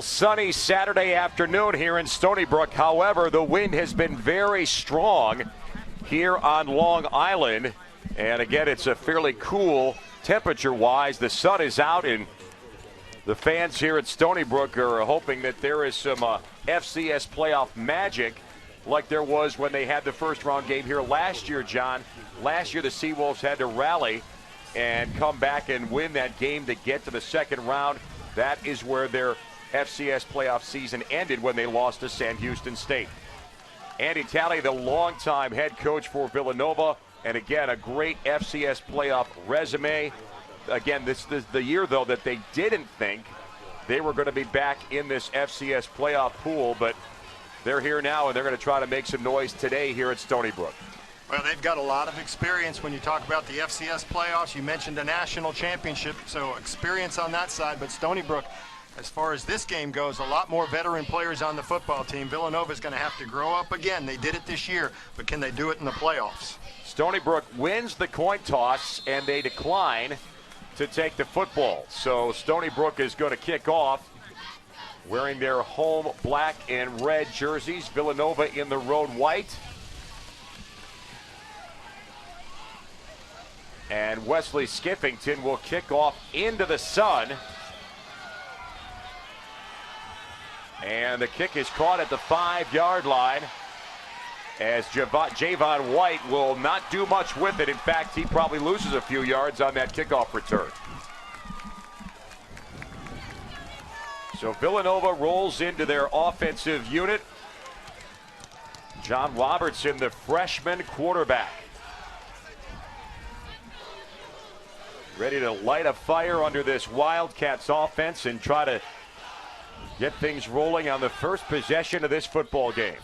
Sunny Saturday afternoon here in Stony Brook. However, the wind has been very strong here on Long Island. And again, it's a fairly cool temperature-wise. The sun is out, and the fans here at Stony Brook are hoping that there is some FCS playoff magic like there was when they had the first-round game here last year, John. Last year, the Seawolves had to rally and come back and win that game to get to the second round. That is where their FCS playoff season ended, when they lost to San Houston State. Andy Talley, the longtime head coach for Villanova, and again, a great FCS playoff resume. Again, this is the year, though, that they didn't think they were going to be back in this FCS playoff pool, but they're here now, and they're going to try to make some noise today here at Stony Brook. Well, they've got a lot of experience when you talk about the FCS playoffs. You mentioned a national championship, so experience on that side. But Stony Brook, as far as this game goes, a lot more veteran players on the football team. Villanova's going to have to grow up again. They did it this year, but can they do it in the playoffs? Stony Brook wins the coin toss, and they decline to take the football. So Stony Brook is going to kick off wearing their home black and red jerseys. Villanova in the road white. And Wesley Skiffington will kick off into the sun. And the kick is caught at the 5-yard line, as Javon White will not do much with it. In fact, he probably loses a few yards on that kickoff return. So Villanova rolls into their offensive unit. John Robertson, the freshman quarterback, ready to light a fire under this Wildcats offense and try to get things rolling on the first possession of this football game.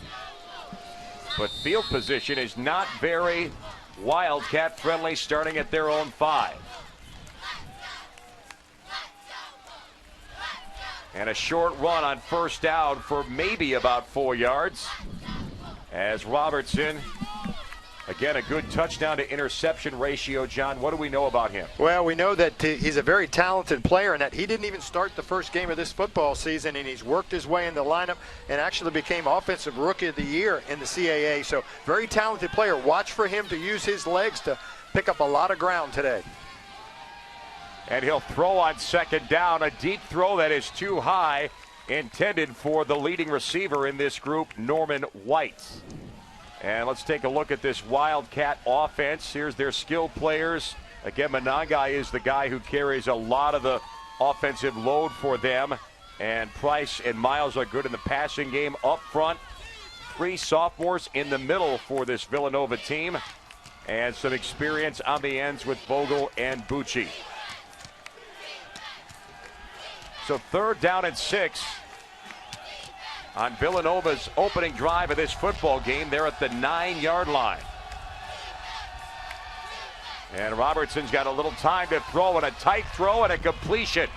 But field position is not very Wildcat friendly, starting at their own 5. And a short run on first down for maybe about 4 yards, as Robertson, again, a good touchdown to interception ratio. John, what do we know about him? Well, we know that he's a very talented player, and that he didn't even start the first game of this football season, and he's worked his way in the lineup and actually became Offensive Rookie of the Year in the CAA. So very talented player. Watch for him to use his legs to pick up a lot of ground today. And he'll throw on second down, a deep throw that is too high, intended for the leading receiver in this group, Norman White. And let's take a look at this Wildcat offense. Here's their skilled players. Again, Monangai is the guy who carries a lot of the offensive load for them. And Price and Miles are good in the passing game. Up front, 3 sophomores in the middle for this Villanova team. And some experience on the ends with Vogel and Bucci. So 3rd down and 6. On Villanova's opening drive of this football game, they're at the 9-yard line. And Robertson's got a little time to throw, and a tight throw and a completion.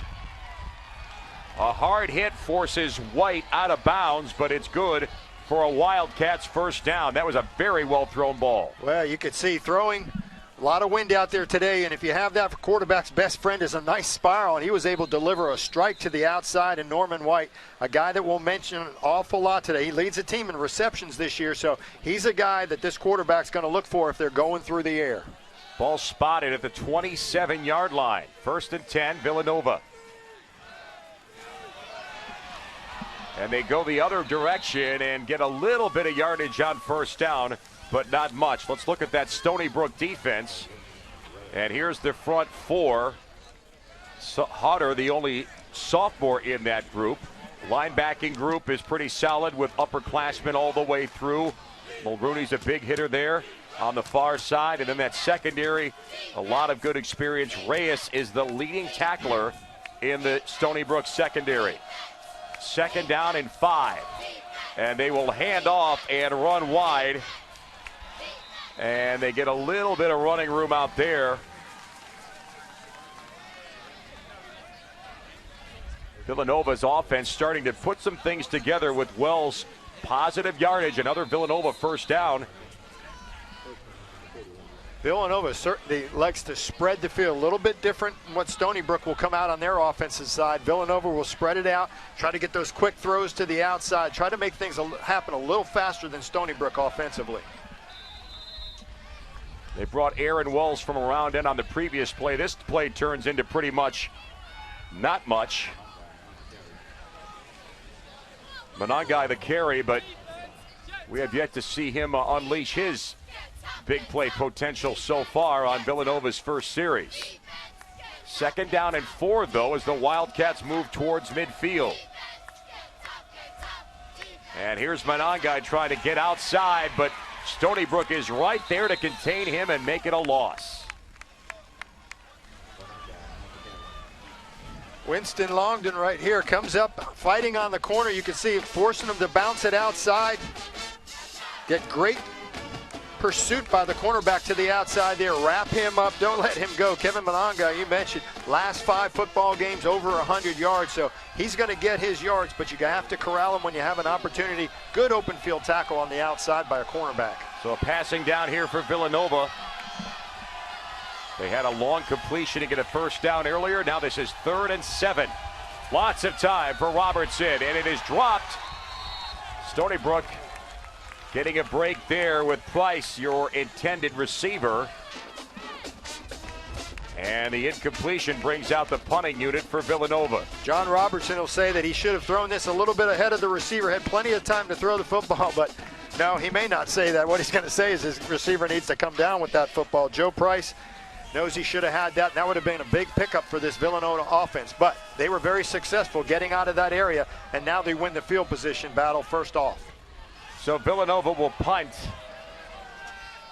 A hard hit forces White out of bounds, but it's good for a Wildcats first down. That was a very well-thrown ball. Well, you could see throwing. A lot of wind out there today, and if you have that, for quarterback's best friend is a nice spiral, and he was able to deliver a strike to the outside. And Norman White, a guy that we'll mention an awful lot today. He leads the team in receptions this year, so he's a guy that this quarterback's going to look for if they're going through the air. Ball spotted at the 27-yard line. 1st and 10, Villanova. And they go the other direction and get a little bit of yardage on first down, but not much. Let's look at that Stony Brook defense. And here's the front 4. Hutter, the only sophomore in that group. Linebacking group is pretty solid with upperclassmen all the way through. Mulrooney's a big hitter there on the far side. And then that secondary, a lot of good experience. Reyes is the leading tackler in the Stony Brook secondary. 2nd down and 5. And they will hand off and run wide. And they get a little bit of running room out there. Villanova's offense starting to put some things together with Wells' positive yardage. Another Villanova first down. Villanova certainly likes to spread the field a little bit different than what Stony Brook will come out on their offensive side. Villanova will spread it out, try to get those quick throws to the outside, try to make things happen a little faster than Stony Brook offensively. They brought Aaron Wells from around in on the previous play. This play turns into pretty much not much. Monangai the carry, but we have yet to see him unleash his big play potential so far on Villanova's first series. 2nd down and 4, though, as the Wildcats move towards midfield. And here's Monangai trying to get outside, but Stony Brook is right there to contain him and make it a loss. Winston Longden right here comes up fighting on the corner. You can see it forcing him to bounce it outside. Get great pursuit by the cornerback to the outside there. Wrap him up. Don't let him go. Kevin Monangai, you mentioned, last 5 football games over 100 yards. So he's going to get his yards, but you have to corral him when you have an opportunity. Good open field tackle on the outside by a cornerback. So a passing down here for Villanova. They had a long completion to get a first down earlier. Now this is 3rd and 7. Lots of time for Robertson, and it is dropped. Stony Brook getting a break there with Price, your intended receiver. And the incompletion brings out the punting unit for Villanova. John Robertson will say that he should have thrown this a little bit ahead of the receiver. Had plenty of time to throw the football, but no, he may not say that. What he's going to say is his receiver needs to come down with that football. Joe Price knows he should have had that. That would have been a big pickup for this Villanova offense, but they were very successful getting out of that area, and now they win the field position battle first off. So Villanova will punt.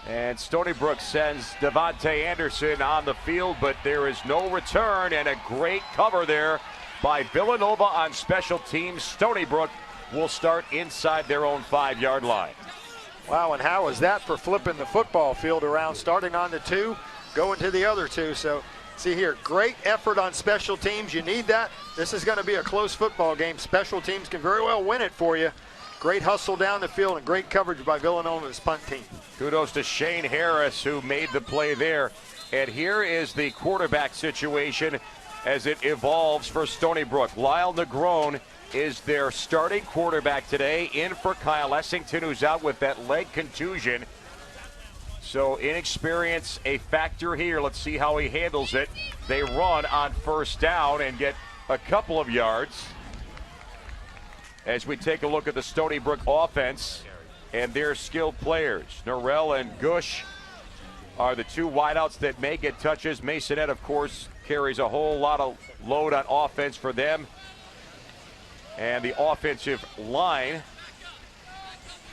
And Stony Brook sends Devontae Anderson on the field, but there is no return, and a great cover there by Villanova on special teams. Stony Brook will start inside their own 5-yard line. Wow, and how was that for flipping the football field around, starting on the 2, going to the other 2. So see here, great effort on special teams. You need that. This is going to be a close football game. Special teams can very well win it for you. Great hustle down the field and great coverage by Villanova's punt team. Kudos to Shane Harris, who made the play there. And here is the quarterback situation as it evolves for Stony Brook. Lyle Negron is their starting quarterback today, in for Kyle Essington, who's out with that leg contusion. So inexperience a factor here. Let's see how he handles it. They run on first down and get a couple of yards. As we take a look at the Stony Brook offense and their skilled players. Norrell and Gush are the 2 wideouts that may get touches. Masonette, of course, carries a whole lot of load on offense for them. And the offensive line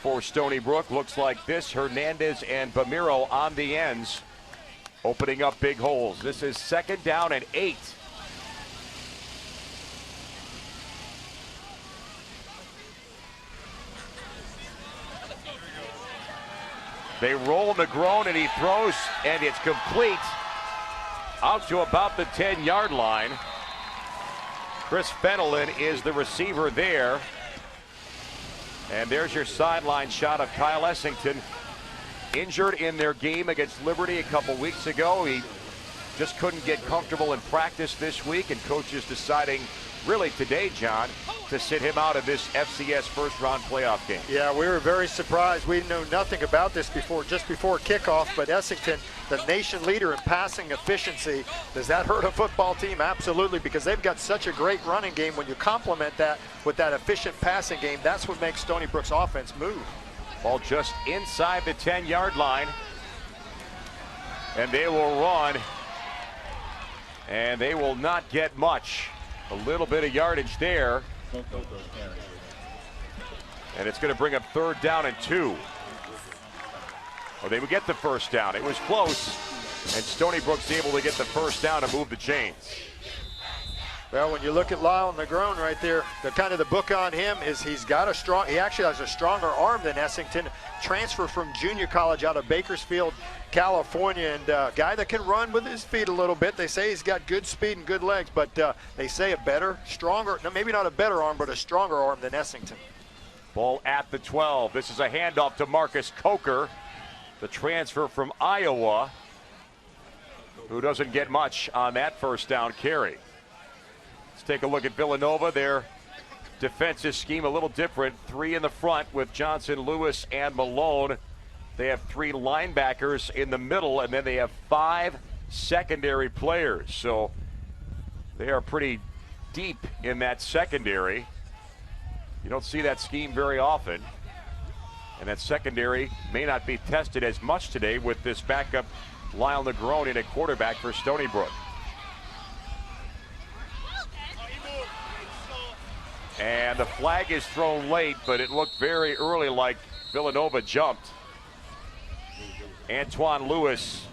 for Stony Brook looks like this. Hernandez and Bamiro on the ends, opening up big holes. This is 2nd down and 8. They roll Negron, and he throws, and it's complete out to about the 10-yard line. Chris Fenelon is the receiver there. And there's your sideline shot of Kyle Essington, injured in their game against Liberty a couple weeks ago. He just couldn't get comfortable in practice this week, and coaches deciding really today, John, to sit him out of this FCS first-round playoff game. Yeah, we were very surprised. We knew nothing about this just before kickoff, but Essington, the nation leader in passing efficiency, does that hurt a football team? Absolutely, because they've got such a great running game. When you complement that with that efficient passing game, that's what makes Stony Brook's offense move. Ball just inside the 10-yard line, and they will run, and they will not get much. A little bit of yardage there. And it's going to bring up 3rd down and 2. Well, they would get the first down. It was close, and Stony Brook's able to get the first down and move the chains. Well, when you look at Lyle Negron right there, the book on him is he actually has a stronger arm than Essington. Transfer from junior college out of Bakersfield, California, and a guy that can run with his feet a little bit. They say he's got good speed and good legs, but they say stronger, maybe not a better arm, but a stronger arm than Essington. Ball at the 12. This is a handoff to Marcus Coker, the transfer from Iowa. who doesn't get much on that first down carry. Let's take a look at Villanova. Their defensive scheme a little different. 3 in the front with Johnson, Lewis, and Malone. They have 3 linebackers in the middle, and then they have 5 secondary players. So they are pretty deep in that secondary. You don't see that scheme very often. And that secondary may not be tested as much today with this backup Lyle Negron in at quarterback for Stony Brook. And the flag is thrown late, but it looked very early like Villanova jumped. Antoine Lewis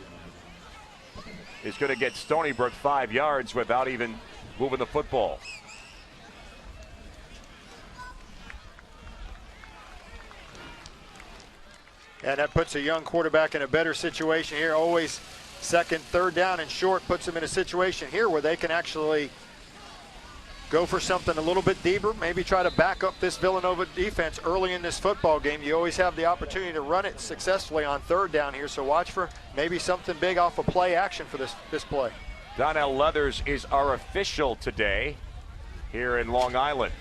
is going to get Stony Brook 5 yards without even moving the football. And that puts a young quarterback in a better situation here. Always second, third down and short puts them in a situation here where they can actually go for something a little bit deeper, maybe try to back up this Villanova defense early in this football game. You always have the opportunity to run it successfully on third down here, so watch for maybe something big off of play action for this play. Donnell Leathers is our official today here in Long Island.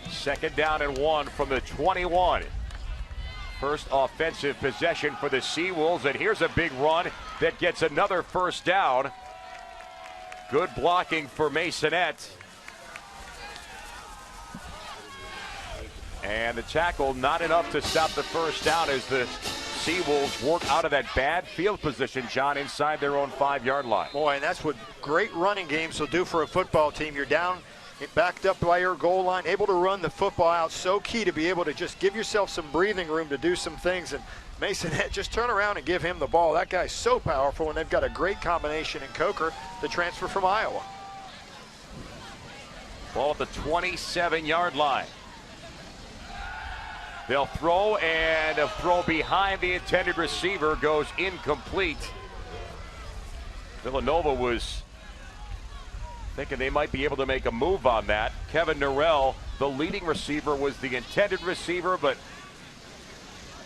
2nd down and 1 from the 21. First offensive possession for the Seawolves, and here's a big run that gets another first down. Good blocking for Masonette. And the tackle not enough to stop the first down as the Seawolves work out of that bad field position, John, inside their own 5-yard line. Boy, and that's what great running games will do for a football team. You're down, backed up by your goal line, able to run the football out. So key to be able to just give yourself some breathing room to do some things. And Masonette, just turn around and give him the ball. That guy's so powerful, and they've got a great combination in Coker, the transfer from Iowa. Ball at the 27-yard line. They'll throw, and a throw behind the intended receiver goes incomplete. Villanova was thinking they might be able to make a move on that. Kevin Norrell, the leading receiver, was the intended receiver, but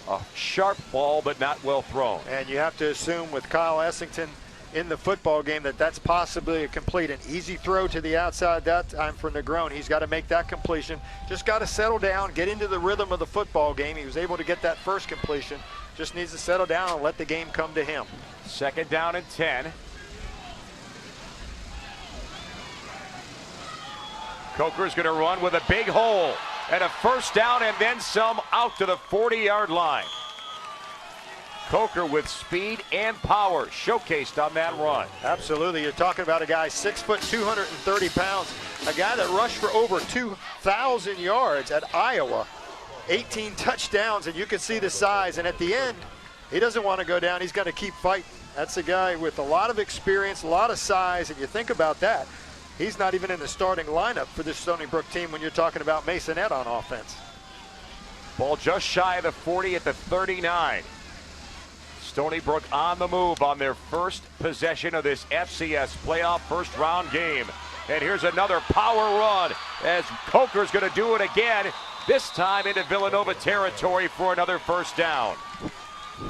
a sharp ball, but not well thrown. And you have to assume with Kyle Essington in the football game that that's possibly a complete. An easy throw to the outside that time for Negron. He's got to make that completion. Just got to settle down, get into the rhythm of the football game. He was able to get that first completion. Just needs to settle down and let the game come to him. 2nd down and 10. Coker's going to run with a big hole and a first down and then some out to the 40-yard line. Coker with speed and power showcased on that run. Absolutely. You're talking about a guy 6 foot, 230 pounds, a guy that rushed for over 2,000 yards at Iowa, 18 touchdowns, and you can see the size. And at the end, he doesn't want to go down. He's got to keep fighting. That's a guy with a lot of experience, a lot of size, and you think about that. He's not even in the starting lineup for this Stony Brook team when you're talking about Masonette on offense. Ball just shy of the 40 at the 39. Stony Brook on the move on their first possession of this FCS playoff first round game. And here's another power run as Coker's going to do it again, this time into Villanova territory for another first down.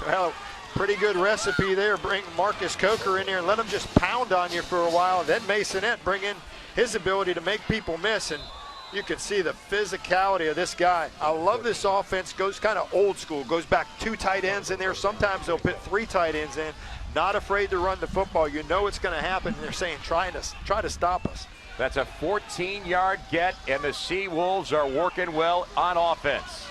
Well, pretty good recipe there. Bring Marcus Coker in here and let him just pound on you for a while. Then Masonette bring in his ability to make people miss, and you can see the physicality of this guy. I love this offense. Goes kind of old school. Goes back 2 tight ends in there. Sometimes they'll put 3 tight ends in. Not afraid to run the football. You know it's going to happen. And they're saying, try to stop us. That's a 14-yard get, and the Seawolves are working well on offense.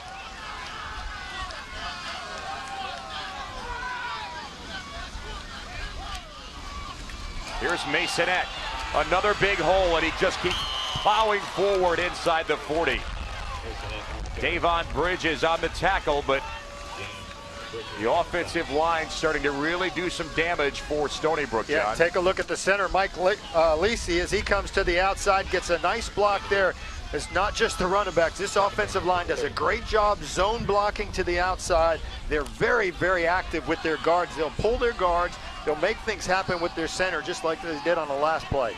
Here's Masonette. Another big hole, and he just keeps plowing forward inside the 40. Davon Bridges on the tackle, but the offensive line starting to really do some damage for Stony Brook, John. Yeah, take a look at the center, Mike Lisi, as he comes to the outside, gets a nice block there. It's not just the running backs. This offensive line does a great job zone blocking to the outside. They're very, very active with their guards. They'll pull their guards. They'll make things happen with their center, just like they did on the last play.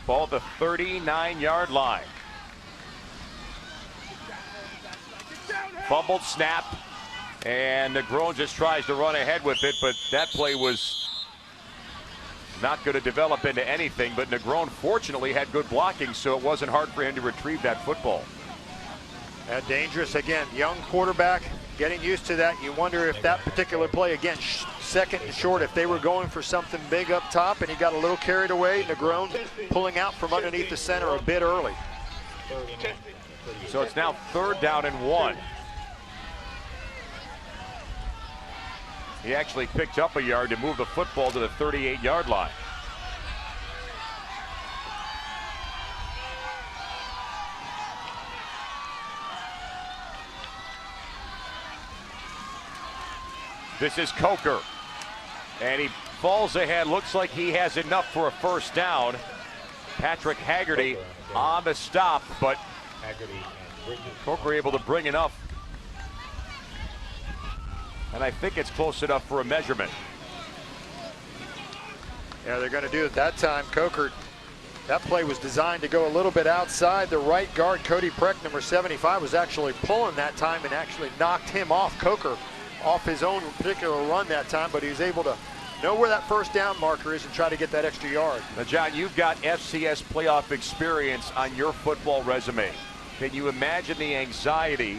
Ball at the 39-yard line. Fumbled snap, And Negron just tries to run ahead with it, but that play was not going to develop into anything. But Negron fortunately had good blocking, so it wasn't hard for him to retrieve that football. And dangerous again, young quarterback, getting used to that. You wonder if that particular play, again, second and short, if they were going for something big up top and he got a little carried away. Negron pulling out from underneath the center a bit early. So it's now 3rd down and 1. He actually picked up a yard to move the football to the 38-yard line. This is Coker, and he falls ahead. Looks like he has enough for a 1st down. Patrick Haggerty on the stop, but Coker able to bring enough. And I think it's close enough for a measurement. Yeah, they're going to do it that time. Coker, that play was designed to go a little bit outside. The right guard, Cody Preck, number 75, was actually pulling that time and actually knocked him off. Coker off his own particular run that time, but he was able to know where that 1st down marker is and try to get that extra yard. Now, John, you've got FCS playoff experience on your football resume. Can you imagine the anxiety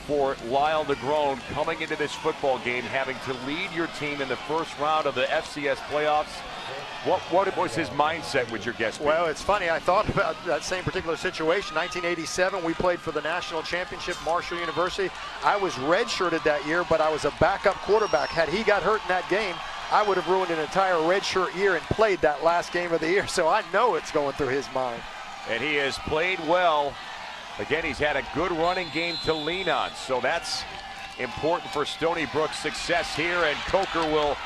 for Lyle Negron coming into this football game, having to lead your team in the 1st round of the FCS playoffs? What was his mindset, would your guess be? Well, it's funny. I thought about that same particular situation. 1987, we played for the national championship, Marshall University. I was redshirted that year, but I was a backup quarterback. Had he got hurt in that game, I would have ruined an entire redshirt year and played that last game of the year. So I know it's going through his mind. And he has played well. Again, he's had a good running game to lean on. So that's important for Stony Brook's success here. And Coker will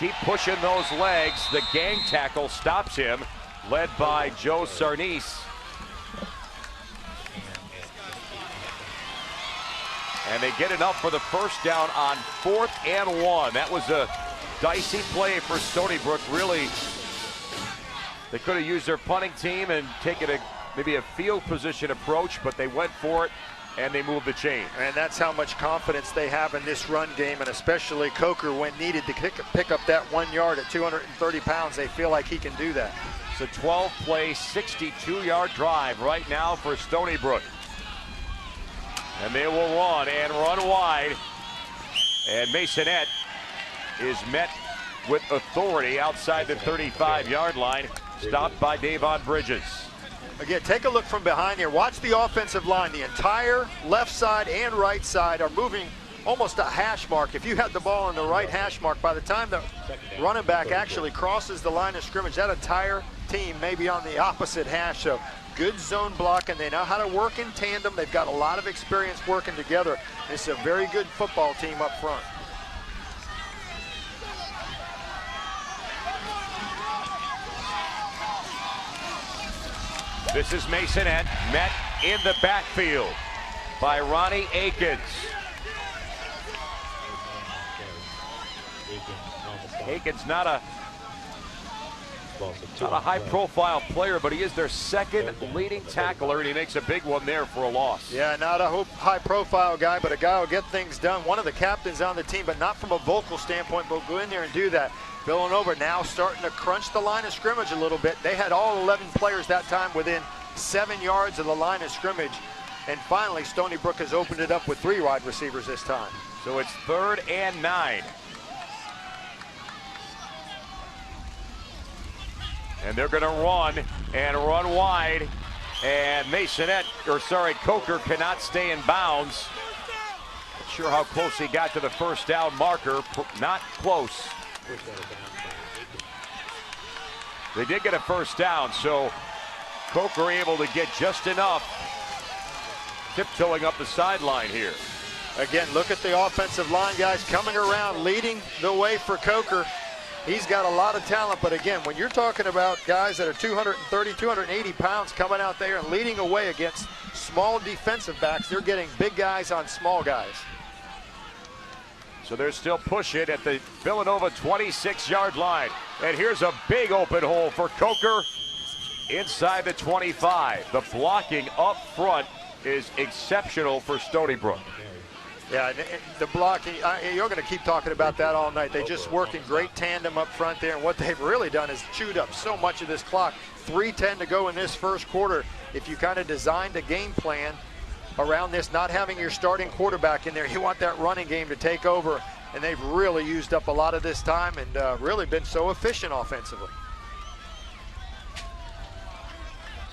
keep pushing those legs. The gang tackle stops him, led by Joe Sarnice. And they get enough for the 1st down on 4th and 1. That was a dicey play for Stony Brook. Really, they could have used their punting team and taken maybe a field position approach, but they went for it and they moved the chain. And that's how much confidence they have in this run game, and especially Coker when needed to pick up that 1 yard at 230 pounds. They feel like he can do that. It's a 12-play, 62-yard drive right now for Stony Brook. And they will run and run wide. And Masonette is met with authority outside the 35-yard line, stopped by Davon Bridges. Again, take a look from behind here. Watch the offensive line. The entire left side and right side are moving almost a hash mark. If you had the ball in the right hash mark, by the time the running back actually crosses the line of scrimmage, that entire team may be on the opposite hash. So good zone blocking. They know how to work in tandem. They've got a lot of experience working together. It's a very good football team up front. This is Masonette, met in the backfield by Ronnie Akins. Akins not a high-profile player, but he is their 2nd leading tackler, and he makes a big one there for a loss. Yeah, not a high-profile guy, but a guy who'll get things done. One of the captains on the team, but not from a vocal standpoint, but go in there and do that. Villanova now starting to crunch the line of scrimmage a little bit. They had all 11 players that time within 7 yards of the line of scrimmage. And finally, Stony Brook has opened it up with 3 wide receivers this time. So it's 3rd and 9. And they're going to run and run wide. And Coker cannot stay in bounds. Not sure how close he got to the 1st down marker. Not close. They did get a 1st down, so Coker able to get just enough. Tiptoeing up the sideline here. Again, look at the offensive line guys coming around, leading the way for Coker. He's got a lot of talent, but again, when you're talking about guys that are 230, 280 pounds coming out there and leading away against small defensive backs, they're getting big guys on small guys. So they're still pushing at the Villanova 26-yard line. And here's a big open hole for Coker inside the 25. The blocking up front is exceptional for Stony Brook. Yeah, and the blocking, you're going to keep talking about that all night. They just work in great tandem up front there, and what they've really done is chewed up so much of this clock. 3:10 to go in this first quarter. If you kind of designed a game plan around this, not having your starting quarterback in there, you want that running game to take over, and they've really used up a lot of this time and really been so efficient offensively.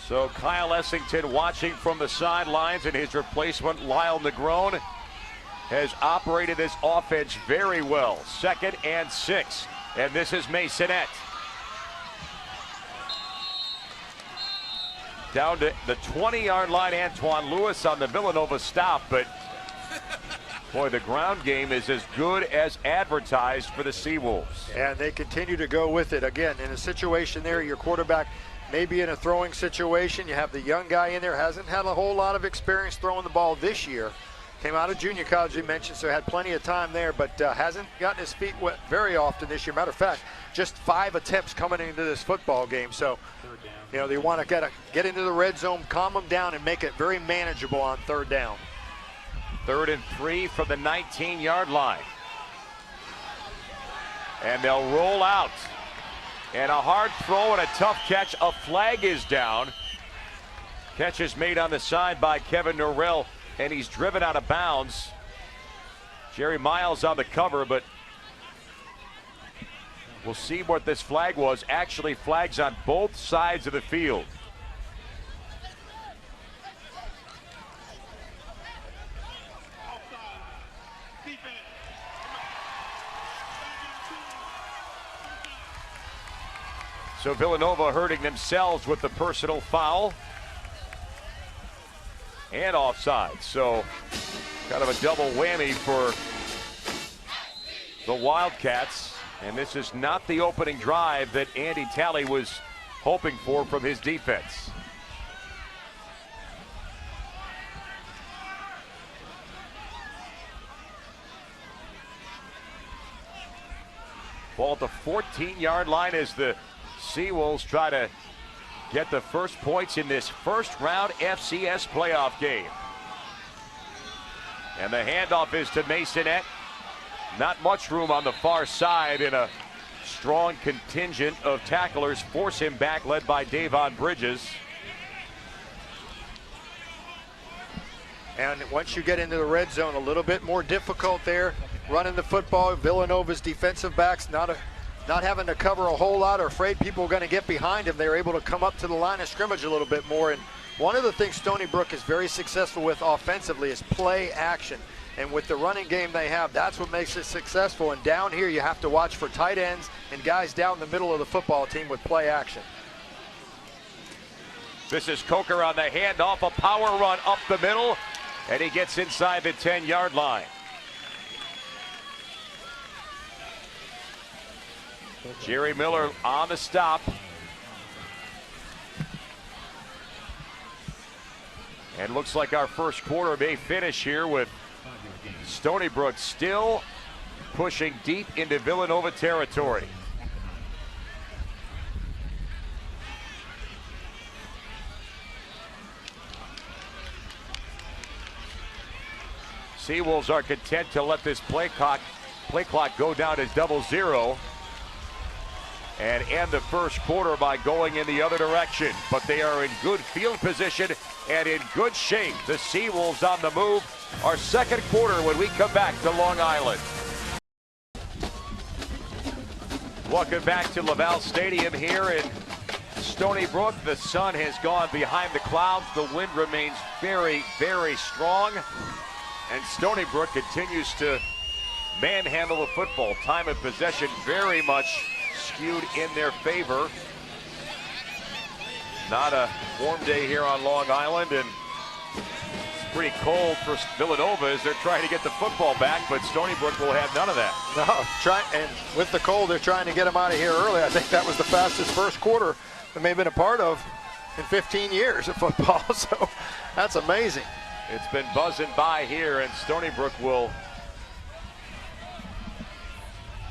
So Kyle Essington watching from the sidelines, and his replacement, Lyle Negron, has operated this offense very well. 2nd and 6, and this is Masonette. Down to the 20-yard line, Antoine Lewis on the Villanova stop, but boy, the ground game is as good as advertised for the Seawolves. And they continue to go with it. Again, in a situation there, your quarterback maybe in a throwing situation. You have the young guy in there, hasn't had a whole lot of experience throwing the ball this year. Came out of junior college, you mentioned, so had plenty of time there, but hasn't gotten his feet wet very often this year. Matter of fact, just 5 attempts coming into this football game. So, you know, they want to get into the red zone, calm them down, and make it very manageable on 3rd down. 3rd and 3 from the 19-yard line. And they'll roll out. And a hard throw and a tough catch. A flag is down. Catch is made on the side by Kevin Norrell, and he's driven out of bounds. Jerry Miles on the cover, but we'll see what this flag was. Actually, flags on both sides of the field. So Villanova hurting themselves with the personal foul and offside. So kind of a double whammy for the Wildcats. And this is not the opening drive that Andy Talley was hoping for from his defense. Ball at the 14-yard line as the Seawolves try to get the first points in this first-round FCS playoff game. And the handoff is to Masonette. Not much room on the far side, and a strong contingent of tacklers force him back, led by Davon Bridges. And once you get into the red zone, a little bit more difficult there running the football. Villanova's defensive backs not having to cover a whole lot or afraid people are going to get behind him. They're able to come up to the line of scrimmage a little bit more. And one of the things Stony Brook is very successful with offensively is play action. And with the running game they have, that's what makes it successful. And down here, you have to watch for tight ends and guys down the middle of the football team with play action. This is Coker on the handoff, a power run up the middle, and he gets inside the 10-yard line. Jerry Miller on the stop. And looks like our first quarter may finish here with Stony Brook still pushing deep into Villanova territory. Seawolves are content to let this play clock go down to 0-0 and end the first quarter by going in the other direction. But they are in good field position and in good shape. The Seawolves on the move. Our second quarter when we come back to Long Island. Welcome back to Laval Stadium here in Stony Brook. The sun has gone behind the clouds. The wind remains very, very strong. And Stony Brook continues to manhandle the football. Time of possession very much skewed in their favor. Not a warm day here on Long Island, and it's pretty cold for Villanova as they're trying to get the football back, but Stony Brook will have none of that. No, and with the cold, they're trying to get them out of here early. I think that was the fastest first quarter that may have been a part of in 15 years of football, so that's amazing. It's been buzzing by here, and Stony Brook will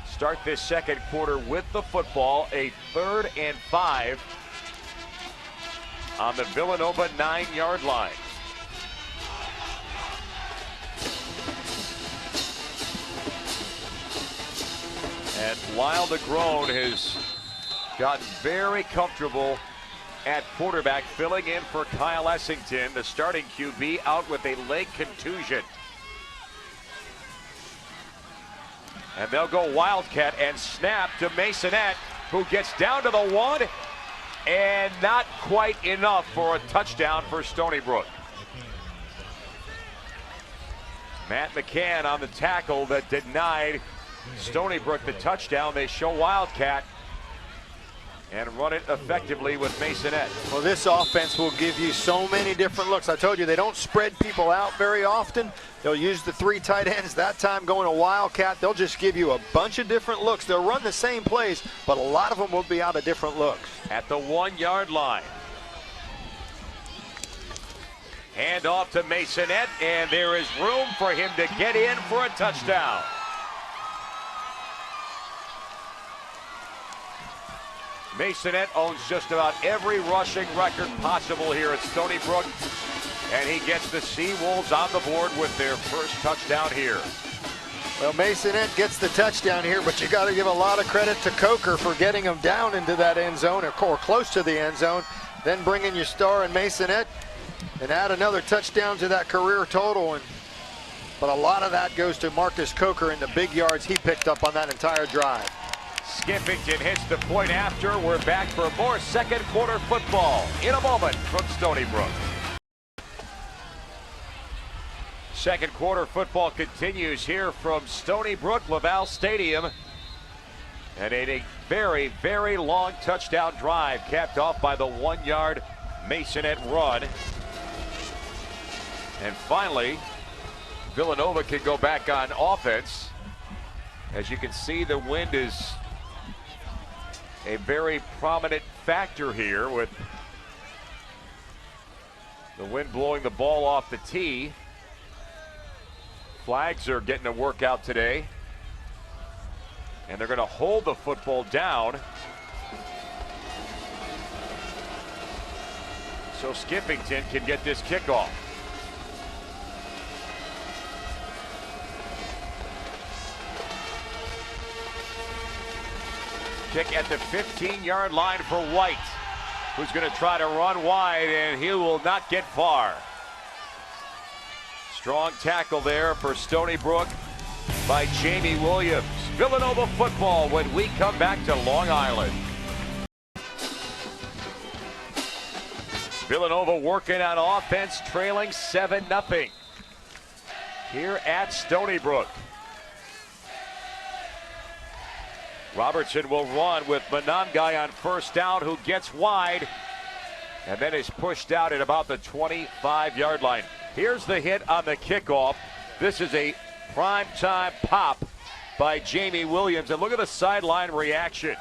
start this second quarter with the football. A 3rd and 5 on the Villanova 9-yard line. And Lyle DeGrone has gotten very comfortable at quarterback, filling in for Kyle Essington, the starting QB, out with a leg contusion. And they'll go Wildcat and snap to Masonette, who gets down to the 1, and not quite enough for a touchdown for Stony Brook. Matt McCann on the tackle that denied Stony Brook the touchdown. They show Wildcat and run it effectively with Masonette. Well, this offense will give you so many different looks. I told you they don't spread people out very often. They'll use the 3 tight ends. That time going to Wildcat, they'll just give you a bunch of different looks. They'll run the same plays, but a lot of them will be out of different looks. At the 1-yard line. Hand off to Masonette, and there is room for him to get in for a touchdown. Masonette owns just about every rushing record possible here at Stony Brook, and he gets the Seawolves on the board with their first touchdown here. Well, Masonette gets the touchdown here, but you got to give a lot of credit to Coker for getting him down into that end zone or close to the end zone, then bringing your star in Masonette and add another touchdown to that career total. But a lot of that goes to Marcus Coker and the big yards he picked up on that entire drive. Skiffington hits the point after. We're back for more second quarter football in a moment from Stony Brook. Second quarter football continues here from Stony Brook, Laval Stadium. And a very, very long touchdown drive capped off by the 1-yard Masonette run. And finally, Villanova can go back on offense. As you can see, the wind is a very prominent factor here, with the wind blowing the ball off the tee. Flags are getting a workout today, and they're going to hold the football down. So Skiffington can get this kickoff. Kick at the 15-yard line for White, who's going to try to run wide, and he will not get far. Strong tackle there for Stony Brook by Jamie Williams. Villanova football when we come back to Long Island. Villanova working on offense, trailing 7-0 here at Stony Brook. Robertson will run with Monangai on first down, who gets wide and then is pushed out at about the 25-yard line. Here's the hit on the kickoff. This is a prime-time pop by Jamie Williams, and look at the sideline reaction.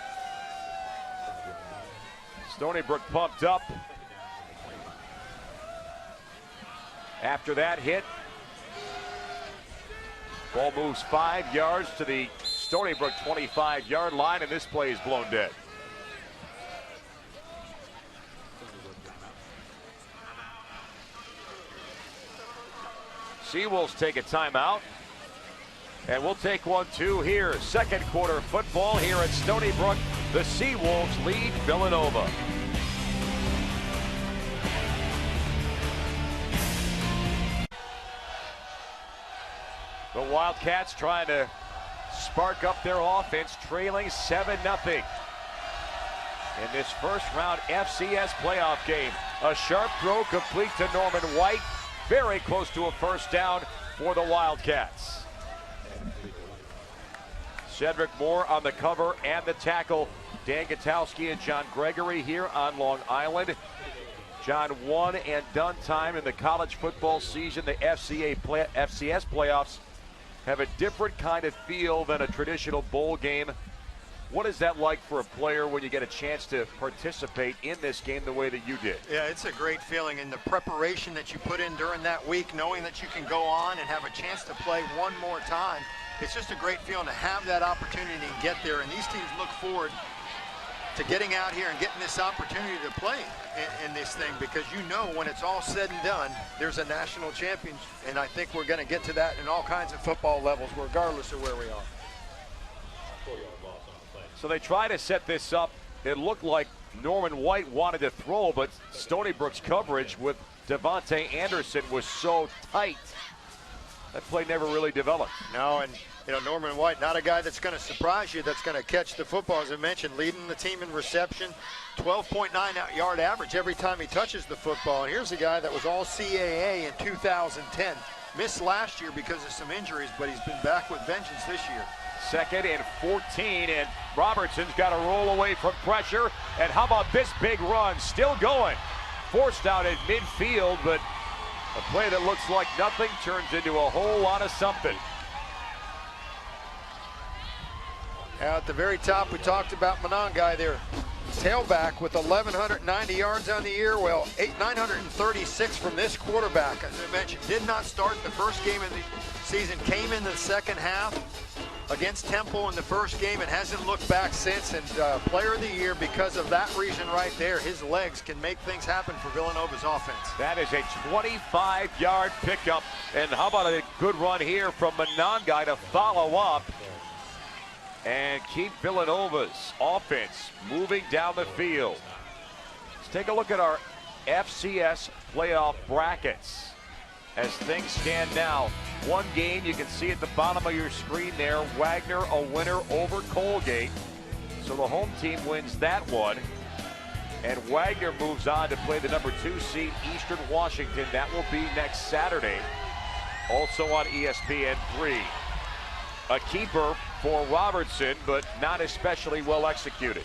Stony Brook pumped up after that hit. Ball moves 5 yards to the Stony Brook 25-yard line, and this play is blown dead. Seawolves take a timeout, and we'll take one too here. Second quarter football here at Stony Brook. The Seawolves lead Villanova. The Wildcats trying to spark up their offense, trailing 7-0 in this first round FCS playoff game. A sharp throw complete to Norman White. Very close to a first down for the Wildcats. Cedric Moore on the cover and the tackle. Dan Gutowski and John Gregory here on Long Island. John, one and done time in the college football season. The FCS playoffs have a different kind of feel than a traditional bowl game. What is that like for a player when you get a chance to participate in this game the way that you did? Yeah, it's a great feeling, and the preparation that you put in during that week, knowing that you can go on and have a chance to play one more time. It's just a great feeling to have that opportunity and get there, and these teams look forward to getting out here and getting this opportunity to play in this thing, because you know when it's all said and done, there's a national champion, and I think we're going to get to that in all kinds of football levels, regardless of where we are. So they try to set this up. It looked like Norman White wanted to throw, but Stony Brook's coverage with Devontae Anderson was so tight. That play never really developed. No, and Norman White, not a guy that's going to surprise you, that's going to catch the football, as I mentioned, leading the team in reception, 12.9 yard average every time he touches the football. And here's a guy that was all CAA in 2010. Missed last year because of some injuries, but he's been back with vengeance this year. 2nd and 14, and Robertson's got to roll away from pressure. And how about this big run? Still going. Forced out at midfield, but a play that looks like nothing turns into a whole lot of something. Now at the very top, we talked about Monongai there. Tailback with 1,190 yards on the year. Well, 936 from this quarterback. As I mentioned, did not start the first game of the season, came in the second half against Temple in the first game and hasn't looked back since. And player of the year because of that reason right there. His legs can make things happen for Villanova's offense. That is a 25-yard pickup. And how about a good run here from Monongai to follow up and keep Villanova's offense moving down the field. Let's take a look at our FCS playoff brackets as things stand now. One game you can see at the bottom of your screen there. Wagner a winner over Colgate. So the home team wins that one. And Wagner moves on to play the number 2 seed Eastern Washington. That will be next Saturday. Also on ESPN3. A keeper for Robertson, but not especially well executed.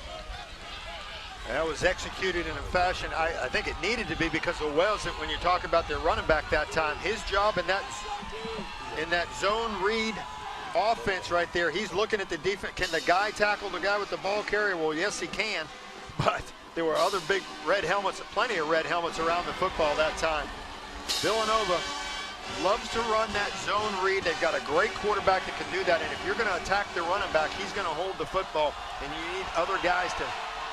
That was executed in a fashion I think it needed to be because of Wells. When you talk about their running back that time, his job in that zone read offense right there, he's looking at the defense. Can the guy tackle the guy with the ball carrier? Well, yes, he can, but there were other big red helmets, plenty of red helmets around the football that time. Villanova loves to run that zone read. They've got a great quarterback that can do that, and if you're going to attack the running back, he's going to hold the football, and you need other guys to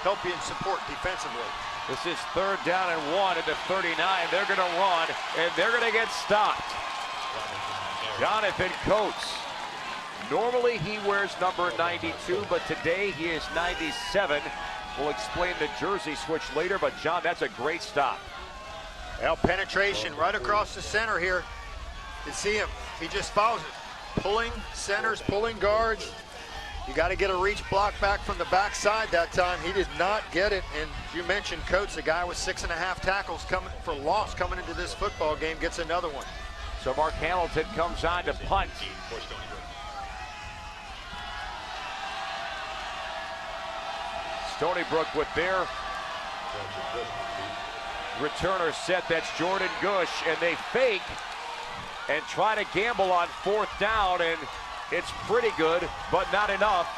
help you and support defensively. This is 3rd down and 1 at the 39. They're going to run, and they're going to get stopped. Jonathan Coates. Normally he wears number 92, but today he is 97. We'll explain the jersey switch later, but John, that's a great stop. Well, penetration right across the center here. You see him, he just follows it. Pulling centers, pulling guards. You got to get a reach block back from the backside that time. He did not get it. And you mentioned Coates, a guy with 6.5 tackles coming for loss coming into this football game, gets another one. So Mark Hamilton comes on to punt. Stony Brook with their returner set. That's Jordan Gush, and they fake and try to gamble on 4th down, and it's pretty good, but not enough.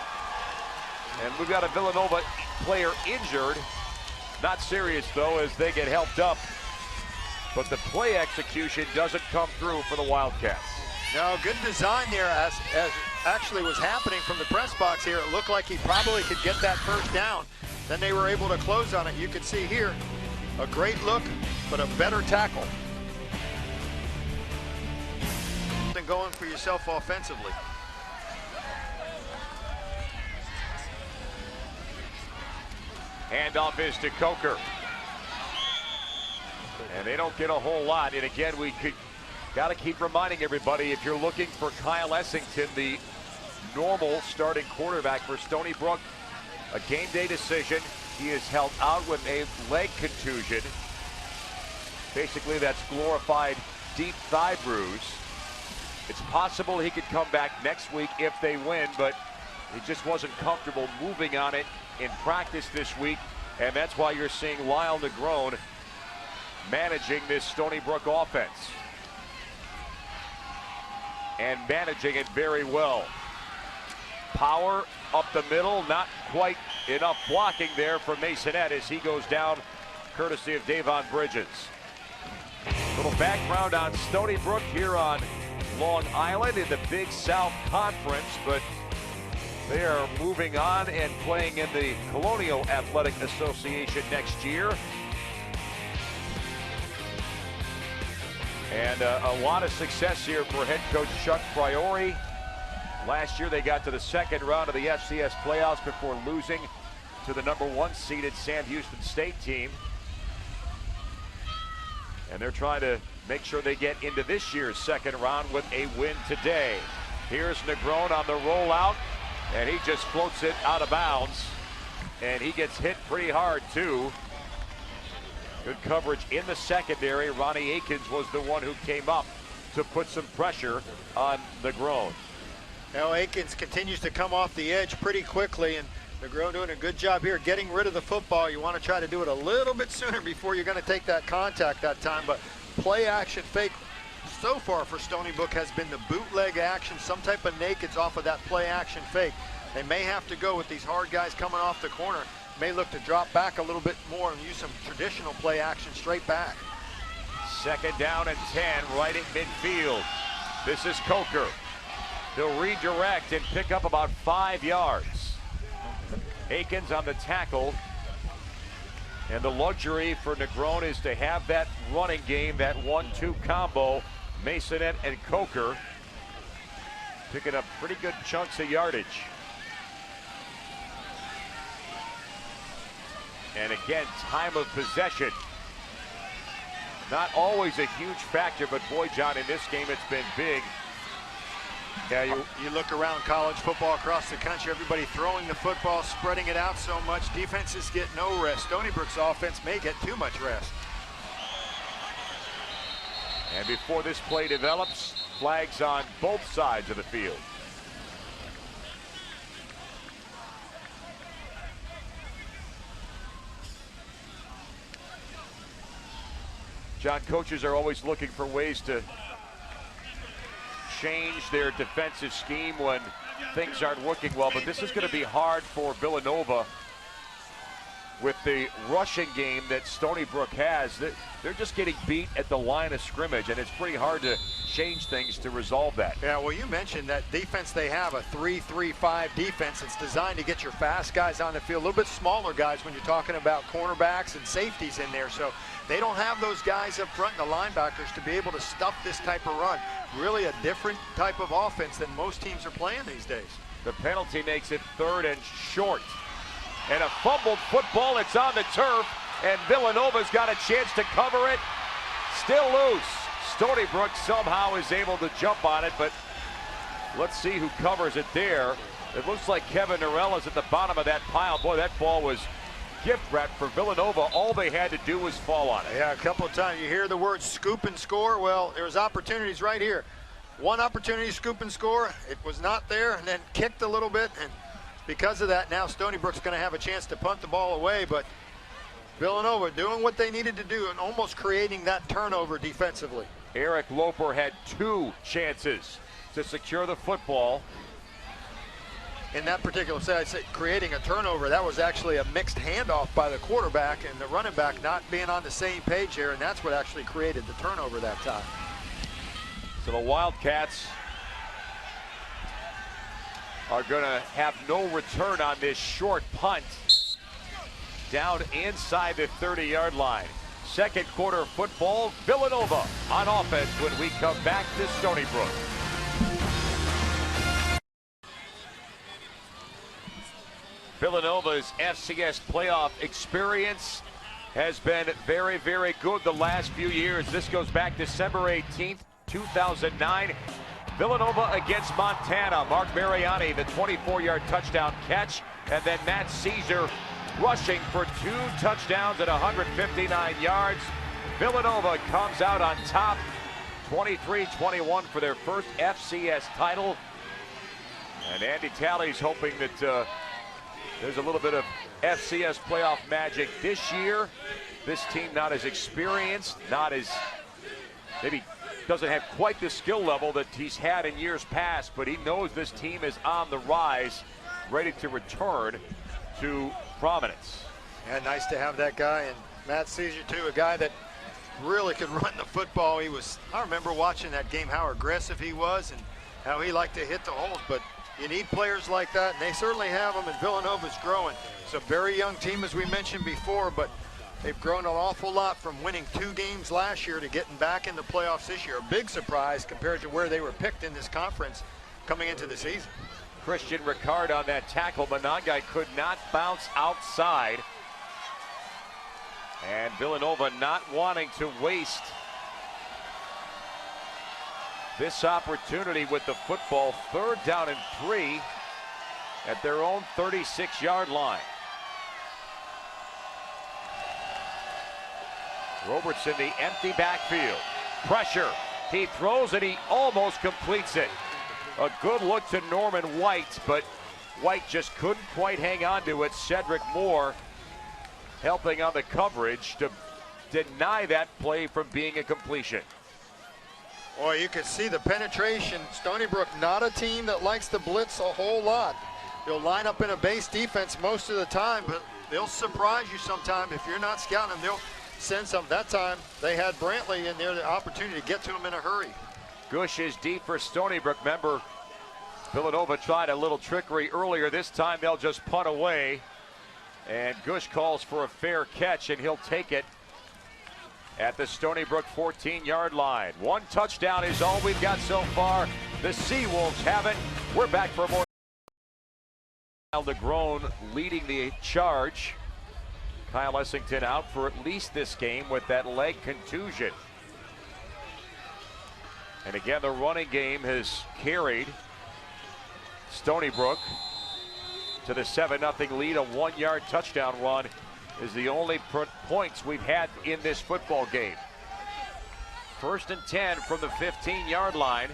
And we've got a Villanova player injured. Not serious, though, as they get helped up. But the play execution doesn't come through for the Wildcats. No, good design there as actually was happening from the press box here. It looked like he probably could get that 1st down. Then they were able to close on it. You can see here, a great look, but a better tackle. Something going for yourself offensively. Handoff is to Coker. And they don't get a whole lot. And again, we got to keep reminding everybody, if you're looking for Kyle Essington, the normal starting quarterback for Stony Brook, a game day decision. He is held out with a leg contusion. Basically, that's glorified deep thigh bruise. It's possible he could come back next week if they win, but he just wasn't comfortable moving on it in practice this week, and that's why you're seeing Lyle Negron managing this Stony Brook offense. And managing it very well. Power up the middle, not quite enough blocking there for Masonette as he goes down, courtesy of Davon Bridges. Little background on Stony Brook here on Long Island in the Big South Conference, but they are moving on and playing in the Colonial Athletic Association next year. And a lot of success here for head coach Chuck Priori Last year they got to the second round of the FCS playoffs before losing to the #1 seeded Sam Houston State team. And they're trying to make sure they get into this year's second round with a win today. Here's Negron on the rollout, and he just floats it out of bounds. And he gets hit pretty hard, too. Good coverage in the secondary. Ronnie Akins was the one who came up to put some pressure on Negron. Now Akins continues to come off the edge pretty quickly, and Negron doing a good job here getting rid of the football. You want to try to do it a little bit sooner before you're going to take that contact that time, but play action fake so far for Stony Brook has been the bootleg action, some type of nakeds off of that play action fake. They may have to go with these hard guys coming off the corner, may look to drop back a little bit more and use some traditional play action straight back. Second down and 10 right at midfield. This is Coker. They'll redirect and pick up about 5 yards. Akins on the tackle. And the luxury for Negron is to have that running game, that 1-2 combo. Masonette and Coker picking up pretty good chunks of yardage. And again, time of possession. Not always a huge factor, but boy, John, in this game, it's been big. Yeah, you look around college football across the country, everybody throwing the football, spreading it out so much. Defenses get no rest. Stony Brook's offense may get too much rest. And before this play develops, flags on both sides of the field. John, coaches are always looking for ways to change their defensive scheme when things aren't working well, but this is going to be hard for Villanova with the rushing game that Stony Brook has. They're just getting beat at the line of scrimmage, and it's pretty hard to change things to resolve that. Yeah, well, you mentioned that defense they have, a 3-3-5 defense. It's designed to get your fast guys on the field, a little bit smaller guys when you're talking about cornerbacks and safeties in there. So they don't have those guys up front and the linebackers to be able to stuff this type of run. Really a different type of offense than most teams are playing these days. The penalty makes it 3rd and short. And a fumbled football, it's on the turf, and Villanova's got a chance to cover it. Still loose. Stony Brook somehow is able to jump on it, but let's see who covers it there. It looks like Kevin Norell is at the bottom of that pile. Boy, that ball was gift wrapped for Villanova. All they had to do was fall on it. Yeah, a couple of times you hear the word scoop and score. Well, there's opportunities right here. One opportunity, scoop and score. It was not there, and then kicked a little bit, and because of that, now Stony Brook's going to have a chance to punt the ball away, but Villanova doing what they needed to do and almost creating that turnover defensively. Eric Loper had 2 chances to secure the football. In that particular set, I'd say creating a turnover, that was actually a mixed handoff by the quarterback and the running back not being on the same page here, and that's what actually created the turnover that time. So the Wildcats are going to have no return on this short punt down inside the 30-yard line. Second quarter football, Villanova on offense when we come back to Stony Brook. Villanova's FCS playoff experience has been very, very good the last few years. This goes back December 18th, 2009. Villanova against Montana. Mark Mariani, the 24-yard touchdown catch, and then Matt Caesar rushing for 2 touchdowns at 159 yards. Villanova comes out on top, 23-21 for their first FCS title. And Andy Talley's hoping that there's a little bit of FCS playoff magic this year. This team not as experienced, not as, maybe doesn't have quite the skill level that he's had in years past, but he knows this team is on the rise, ready to return to prominence. Yeah, nice to have that guy, and Matt Caesar too, a guy that really could run the football. I remember watching that game, how aggressive he was and how he liked to hit the holes, but you need players like that, and they certainly have them, and Villanova's growing. It's a very young team, as we mentioned before, but they've grown an awful lot from winning 2 games last year to getting back in the playoffs this year. A big surprise compared to where they were picked in this conference coming into the season. Christian Ricard on that tackle. Monangai could not bounce outside. And Villanova not wanting to waste this opportunity with the football. 3rd down and 3 at their own 36-yard line. Robertson, the empty backfield. Pressure. He throws it. He almost completes it. A good look to Norman White, but White just couldn't quite hang on to it. Cedric Moore helping on the coverage to deny that play from being a completion. Boy, you can see the penetration. Stony Brook, not a team that likes to blitz a whole lot. They'll line up in a base defense most of the time, but they'll surprise you sometime. If you're not scouting them, they'll send some. That time, they had Brantley in there, the opportunity to get to him in a hurry. Gush is deep for Stony Brook. Remember, Villanova tried a little trickery earlier. This time, they'll just punt away. And Gush calls for a fair catch, and he'll take it at the Stony Brook 14-yard line. 1 touchdown is all we've got so far. The Seawolves have it. We're back for more. DeGrone leading the charge. Kyle Essington out for at least this game with that leg contusion. And again, the running game has carried Stony Brook to the 7-0 lead. A 1-yard touchdown run is the only points we've had in this football game. 1st and 10 from the 15-yard line.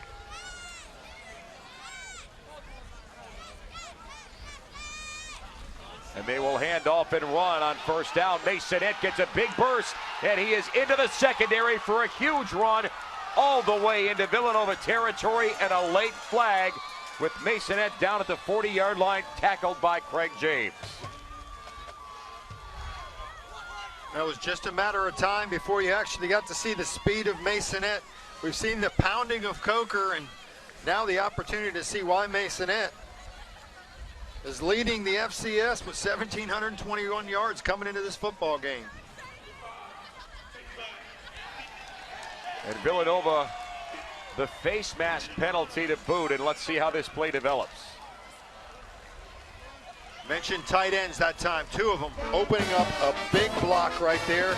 And they will hand off and run on 1st down. Masonette gets a big burst, and he is into the secondary for a huge run all the way into Villanova territory, and a late flag with Masonette down at the 40-yard line, tackled by Craig James. It was just a matter of time before you actually got to see the speed of Masonette. We've seen the pounding of Coker, and now the opportunity to see why Masonette is leading the FCS with 1,721 yards coming into this football game. And Villanova, the face mask penalty to boot, and let's see how this play develops. Mentioned tight ends that time, 2 of them opening up a big block right there.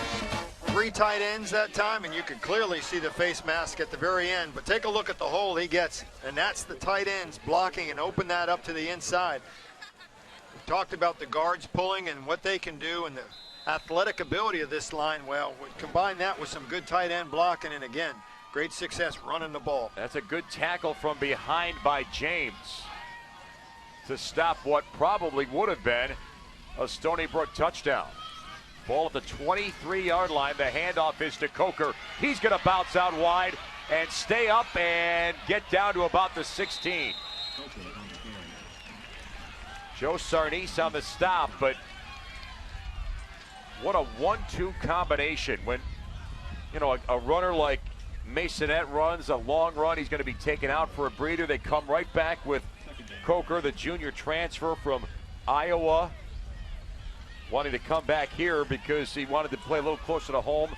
3 tight ends that time, and you can clearly see the face mask at the very end. But take a look at the hole he gets, and that's the tight ends blocking and open that up to the inside. We talked about the guards pulling and what they can do and the athletic ability of this line. Well, we combine that with some good tight end blocking, and again, great success running the ball. That's a good tackle from behind by James to stop what probably would have been a Stony Brook touchdown. Ball at the 23-yard line. The handoff is to Coker. He's going to bounce out wide and stay up and get down to about the 16. Joe Sarnice on the stop, but what a 1-2 combination. When, you know, a runner like Masonette runs a long run, he's going to be taken out for a breather. They come right back with Coker, the junior transfer from Iowa, wanting to come back here because he wanted to play a little closer to home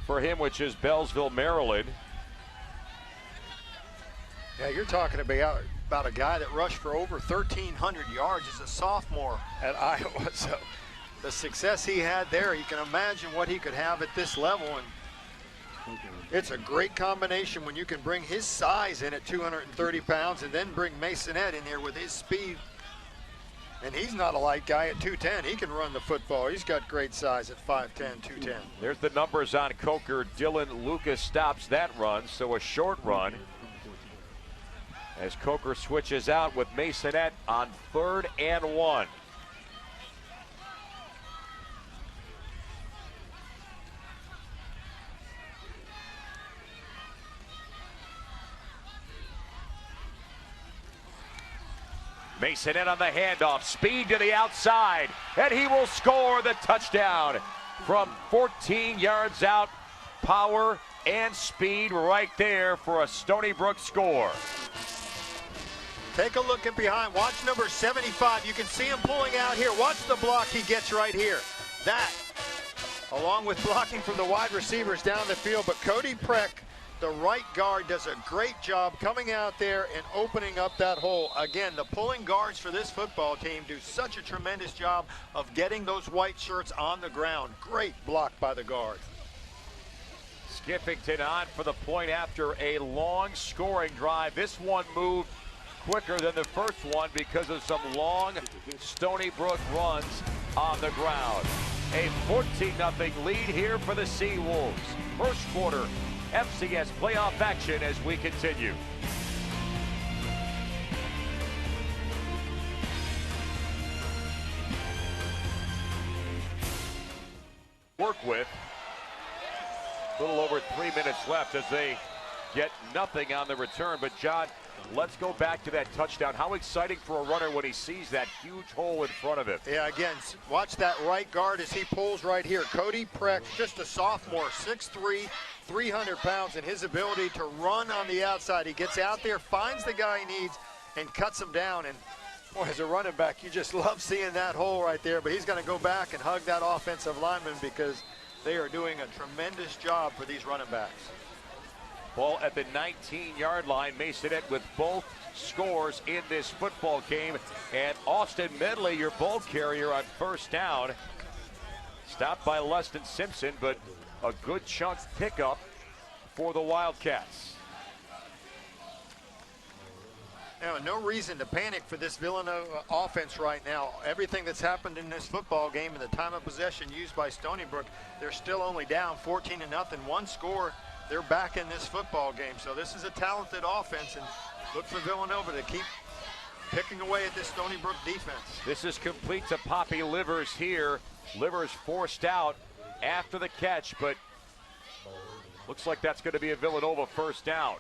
for him, which is Bellsville, Maryland. Yeah, you're talking about a guy that rushed for over 1,300 yards as a sophomore at Iowa. So the success he had there, you can imagine what he could have at this level. And it's a great combination when you can bring his size in at 230 pounds and then bring Masonette in here with his speed. And he's not a light guy at 210. He can run the football. He's got great size at 5'10", 210. There's the numbers on Coker. Dylan Lucas stops that run, so a short run as Coker switches out with Masonette on 3rd and 1. Masonette on the handoff, speed to the outside, and he will score the touchdown from 14 yards out. Power and speed right there for a Stony Brook score. Take a look at behind. Watch number 75. You can see him pulling out here. Watch the block he gets right here. That, along with blocking from the wide receivers down the field. But Cody Preck the right guard does a great job coming out there and opening up that hole. Again, the pulling guards for this football team do such a tremendous job of getting those white shirts on the ground. Great block by the guard. Skiffington on for the point after a long scoring drive. This one moved quicker than the first one because of some long Stony Brook runs on the ground. A 14-0 lead here for the Seawolves. First quarter FCS playoff action as we continue. Work with. A little over 3 minutes left as they get nothing on the return. But John, let's go back to that touchdown. How exciting for a runner when he sees that huge hole in front of him. Yeah, again, watch that right guard as he pulls right here. Cody Preck, just a sophomore, 6'3", 300 pounds, and his ability to run on the outside. He gets out there, finds the guy he needs, and cuts him down. And boy, as a running back, you just love seeing that hole right there. But he's going to go back and hug that offensive lineman because they are doing a tremendous job for these running backs. Ball at the 19-yard line. Masonette with both scores in this football game. And Austin Medley, your ball carrier on first down. Stopped by Luston Simpson, but a good chunk pickup for the Wildcats. Now, no reason to panic for this Villanova offense right now. Everything that's happened in this football game and the time of possession used by Stony Brook, they're still only down 14-0. One score, they're back in this football game. So this is a talented offense, and look for Villanova to keep picking away at this Stony Brook defense. This is complete to Poppy Livers here. Livers forced out after the catch, but looks like that's going to be a Villanova first down.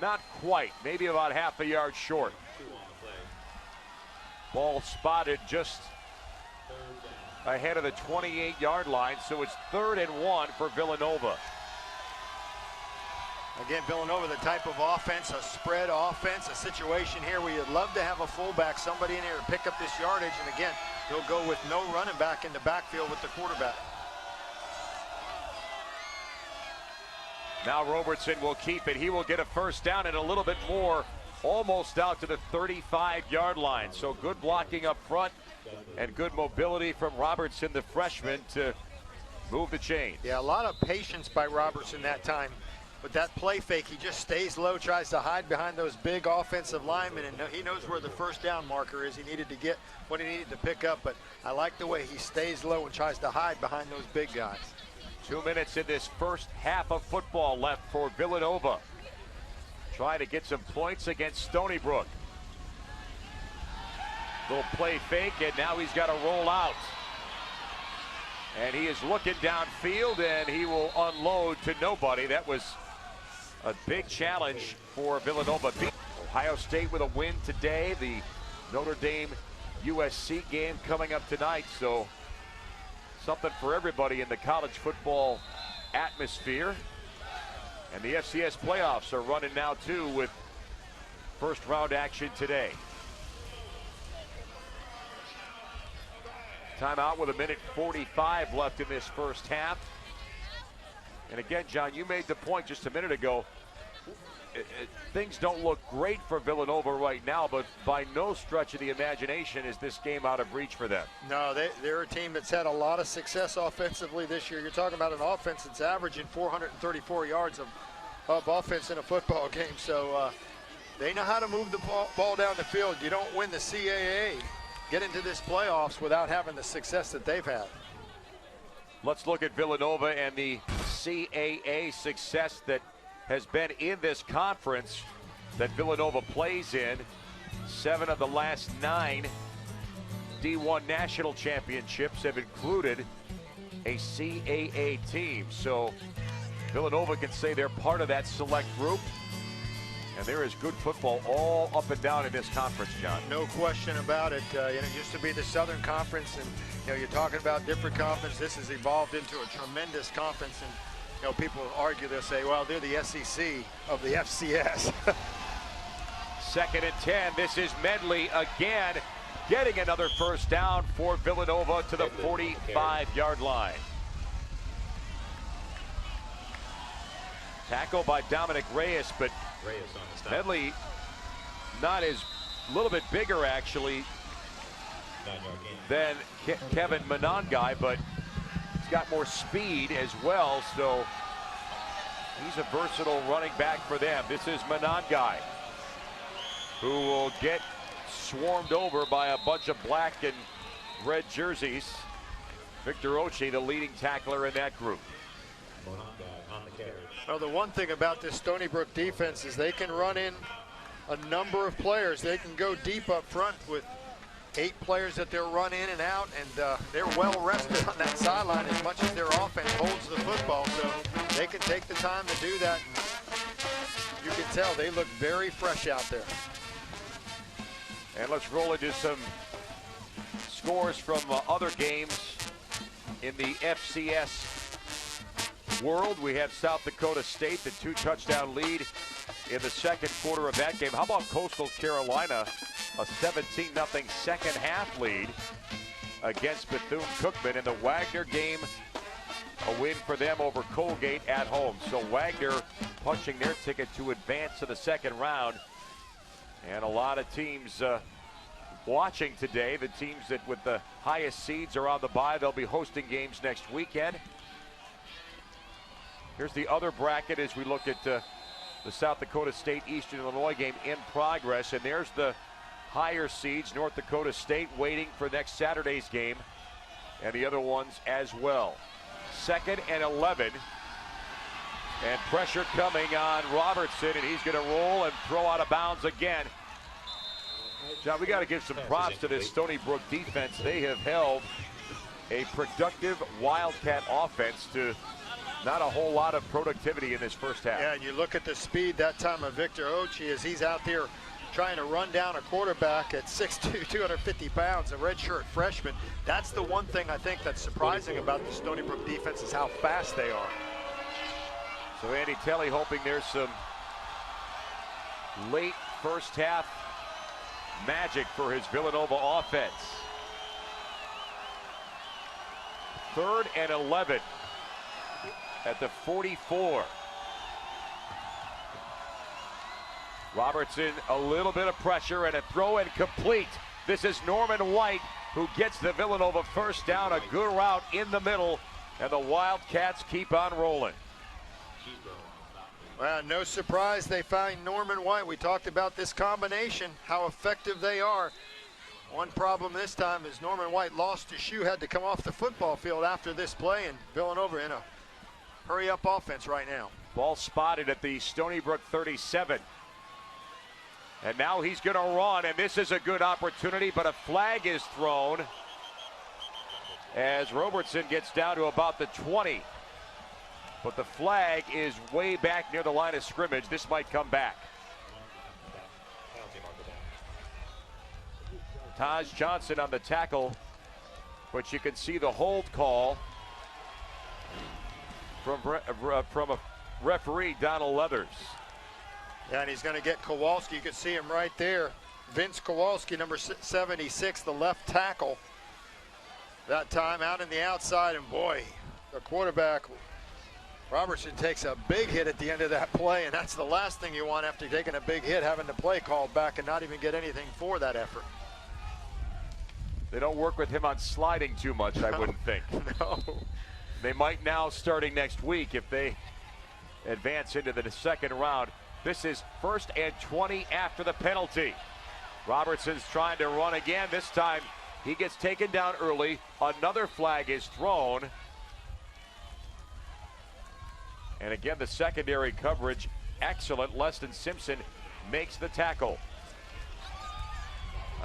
Not quite, maybe about half a yard short. Ball spotted just ahead of the 28-yard line, so it's 3rd and 1 for Villanova. Again, Villanova, the type of offense, a spread offense, a situation here where you'd love to have a fullback, somebody in here to pick up this yardage, and again, they'll go with no running back in the backfield with the quarterback. Now Robertson will keep it. He will get a first down and a little bit more, almost out to the 35-yard line. So good blocking up front and good mobility from Robertson, the freshman, to move the chain. Yeah, a lot of patience by Robertson that time. With that play fake, he just stays low, tries to hide behind those big offensive linemen, and he knows where the first down marker is. He needed to get what he needed to pick up, but I like the way he stays low and tries to hide behind those big guys. 2 minutes in this first half of football left for Villanova. Trying to get some points against Stony Brook. Little play fake, and now he's got to roll out. And he is looking downfield, and he will unload to nobody. That was a big challenge for Villanova. Ohio State with a win today. The Notre Dame USC game coming up tonight. So something for everybody in the college football atmosphere. And the FCS playoffs are running now too, with first round action today. Timeout with 1:45 left in this first half. And again, John, you made the point just a minute ago. Things don't look great for Villanova right now, but by no stretch of the imagination is this game out of reach for them. No, they're a team that's had a lot of success offensively this year. You're talking about an offense that's averaging 434 yards of offense in a football game. So they know how to move the ball down the field. You don't win the CAA, get into this playoffs without having the success that they've had. Let's look at Villanova and the CAA success that has been in this conference that Villanova plays in. 7 of the last 9 D1 national championships have included a CAA team. So Villanova can say they're part of that select group. And there is good football all up and down in this conference, John. No question about it. It used to be the Southern Conference, and you're talking about different conference. This has evolved into a tremendous conference, and people argue, they'll say, well, they're the SEC of the FCS. 2nd and 10. This is Medley again, getting another first down for Villanova to the 45-yard line. Tackle by Dominic Reyes, but Medley not as, a little bit bigger actually than Kevin Monangai, but he's got more speed as well, so he's a versatile running back for them. This is Monangai, who will get swarmed over by a bunch of black and red jerseys. Victor Ochi, the leading tackler in that group. Well, the one thing about this Stony Brook defense is they can run in a number of players. They can go deep up front with 8 players that they'll run in and out, and they're well rested on that sideline as much as their offense holds the football, so they can take the time to do that. And you can tell they look very fresh out there. And let's roll into some scores from other games in the FCS world. We have South Dakota State, the 2-touchdown lead in the second quarter of that game. How about Coastal Carolina, a 17-0 second half lead against Bethune-Cookman in the Wagner game, a win for them over Colgate at home. So Wagner punching their ticket to advance to the second round. And a lot of teams watching today. The teams that with the highest seeds are on the bye. They'll be hosting games next weekend. Here's the other bracket as we look at the South Dakota State Eastern Illinois game in progress. And there's the higher seeds, North Dakota State waiting for next Saturday's game, and the other ones as well. 2nd and 11, and pressure coming on Robertson, and he's going to roll and throw out of bounds again. John, we got to give some props to this Stony Brook defense. They have held a productive Wildcat offense to not a whole lot of productivity in this first half. Yeah, and you look at the speed that time of Victor Ochi as he's out there trying to run down a quarterback at 6'2", 250 pounds, a redshirt freshman. That's the one thing I think that's surprising about the Stony Brook defense is how fast they are. So Andy Telly hoping there's some late first half magic for his Villanova offense. 3rd and 11 at the 44. Robertson, a little bit of pressure and a throw incomplete. This is Norman White who gets the Villanova first down. A good route in the middle, and the Wildcats keep on rolling. Well, no surprise they find Norman White. We talked about this combination, how effective they are. One problem this time is Norman White lost his shoe, had to come off the football field after this play, and Villanova in a hurry-up offense right now. Ball spotted at the Stony Brook 37. And now he's going to run, and this is a good opportunity, but a flag is thrown as Robertson gets down to about the 20. But the flag is way back near the line of scrimmage. This might come back. Taj Johnson on the tackle, but you can see the hold call from a referee, Donald Leathers. Yeah, and he's going to get Kowalski. You can see him right there. Vince Kowalski, number 76, the left tackle. That time out in the outside, and boy, the quarterback, Robertson, takes a big hit at the end of that play, and that's the last thing you want after taking a big hit, having the play called back and not even get anything for that effort. They don't work with him on sliding too much, I wouldn't think. No. They might now starting next week if they advance into the second round. This is 1st and 20 after the penalty. Robertson's trying to run again. This time he gets taken down early. Another flag is thrown. And again, the secondary coverage excellent. Leston Simpson makes the tackle.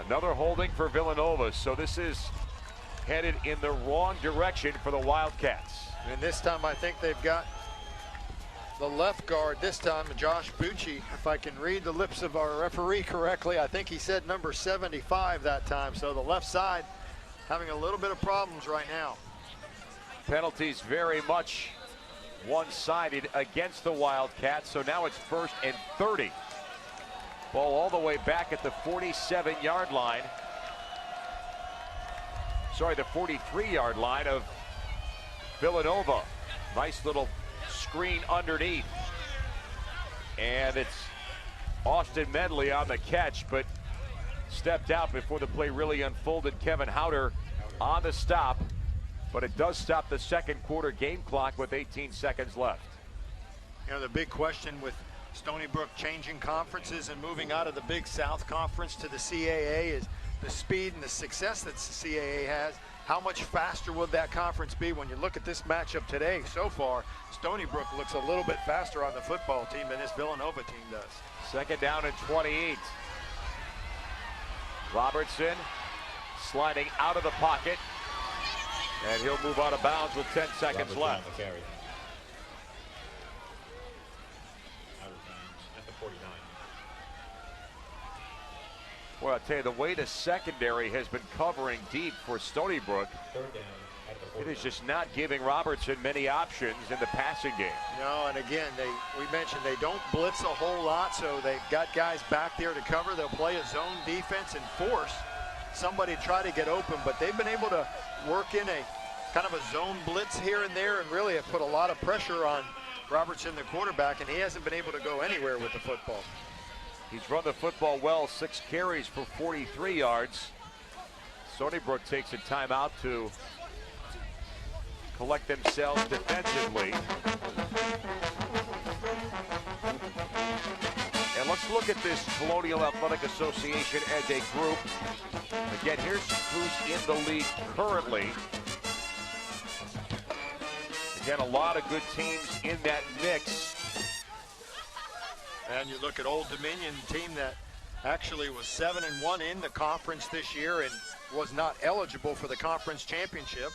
Another holding for Villanova. So this is headed in the wrong direction for the Wildcats. And this time I think they've got the left guard this time, Josh Bucci. If I can read the lips of our referee correctly, I think he said number 75 that time. So the left side having a little bit of problems right now. Penalties very much one-sided against the Wildcats. So now it's 1st and 30. Ball all the way back at the 47-yard line. Sorry, the 43-yard line of Villanova. Nice little screen underneath. And it's Austin Medley on the catch, but stepped out before the play really unfolded. Kevin Howder on the stop, but it does stop the second quarter game clock with 18 seconds left. You know, the big question with Stony Brook changing conferences and moving out of the Big South Conference to the CAA is the speed and the success that the CAA has. How much faster will that conference be? When you look at this matchup today, so far, Stony Brook looks a little bit faster on the football team than this Villanova team does. Second down and 28. Robertson sliding out of the pocket, and he'll move out of bounds with 10 seconds left. At the 49. Well, I'll tell you, the way the secondary has been covering deep for Stony Brook, Third down at the 49. it is just not giving Robertson many options in the passing game. No, and again, we mentioned they don't blitz a whole lot, so they've got guys back there to cover. They'll play a zone defense and force somebody to try to get open, but they've been able to work in a kind of a zone blitz here and there and really have put a lot of pressure on Robertson, the quarterback, and he hasn't been able to go anywhere with the football. He's run the football well, 6 carries for 43 yards. Stony Brook takes a timeout to collect themselves defensively. And let's look at this Colonial Athletic Association as a group. Again, here's who's in the league currently. Again, a lot of good teams in that mix. And you look at Old Dominion, team that actually was 7-1 in the conference this year and was not eligible for the conference championship.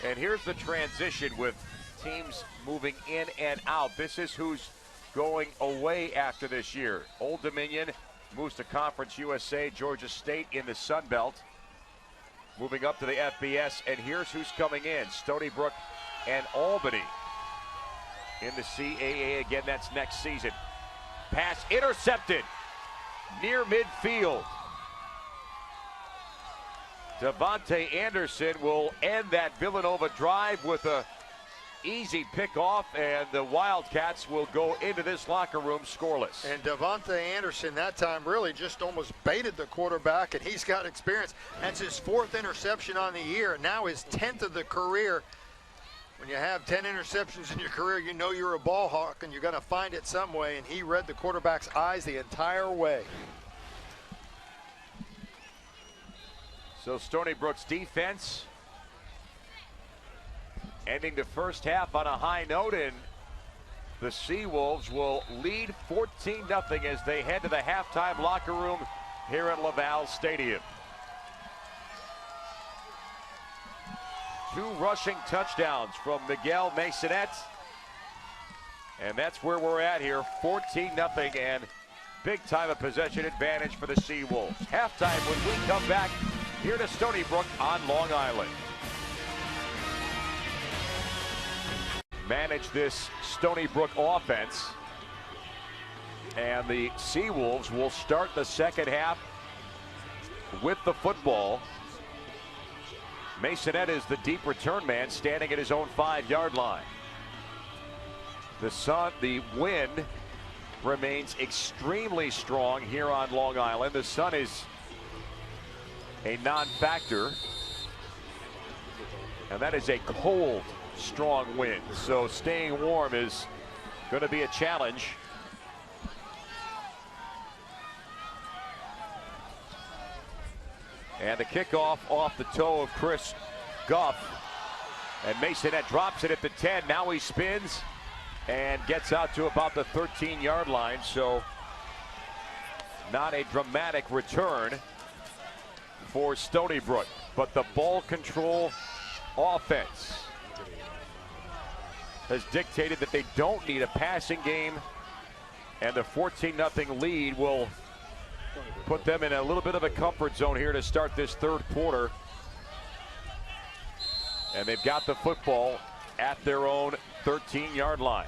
And here's the transition with teams moving in and out. This is who's going away after this year. Old Dominion moves to Conference USA, Georgia State in the Sun Belt, moving up to the FBS. And here's who's coming in: Stony Brook and Albany in the CAA. Again, that's next season. Pass intercepted near midfield. Devontae Anderson will end that Villanova drive with a easy pickoff, and the Wildcats will go into this locker room scoreless. And Devontae Anderson that time really just almost baited the quarterback, and he's got experience. That's his 4th interception on the year, and now his 10th of the career. When you have 10 interceptions in your career, you know you're a ball hawk and you're going to find it some way, and he read the quarterback's eyes the entire way. So Stony Brook's defense ending the first half on a high note, and the Seawolves will lead 14-0 as they head to the halftime locker room here at Laval Stadium. 2 rushing touchdowns from Miguel Masonette. And that's where we're at here, 14-0, and big time of possession advantage for the Seawolves. Halftime when we come back here to Stony Brook on Long Island. Manage this Stony Brook offense, and the Seawolves will start the second half with the football. Masonette is the deep return man, standing at his own 5-yard line. The wind remains extremely strong here on Long Island. The sun is a non-factor, and that is a cold, strong wind. So staying warm is going to be a challenge. And the kickoff off the toe of Chris Guff. And Masonette drops it at the 10. Now he spins and gets out to about the 13-yard line. So not a dramatic return for Stony Brook. But the ball control offense has dictated that they don't need a passing game. And the 14-0 lead will put them in a little bit of a comfort zone here to start this third quarter. And they've got the football at their own 13-yard line.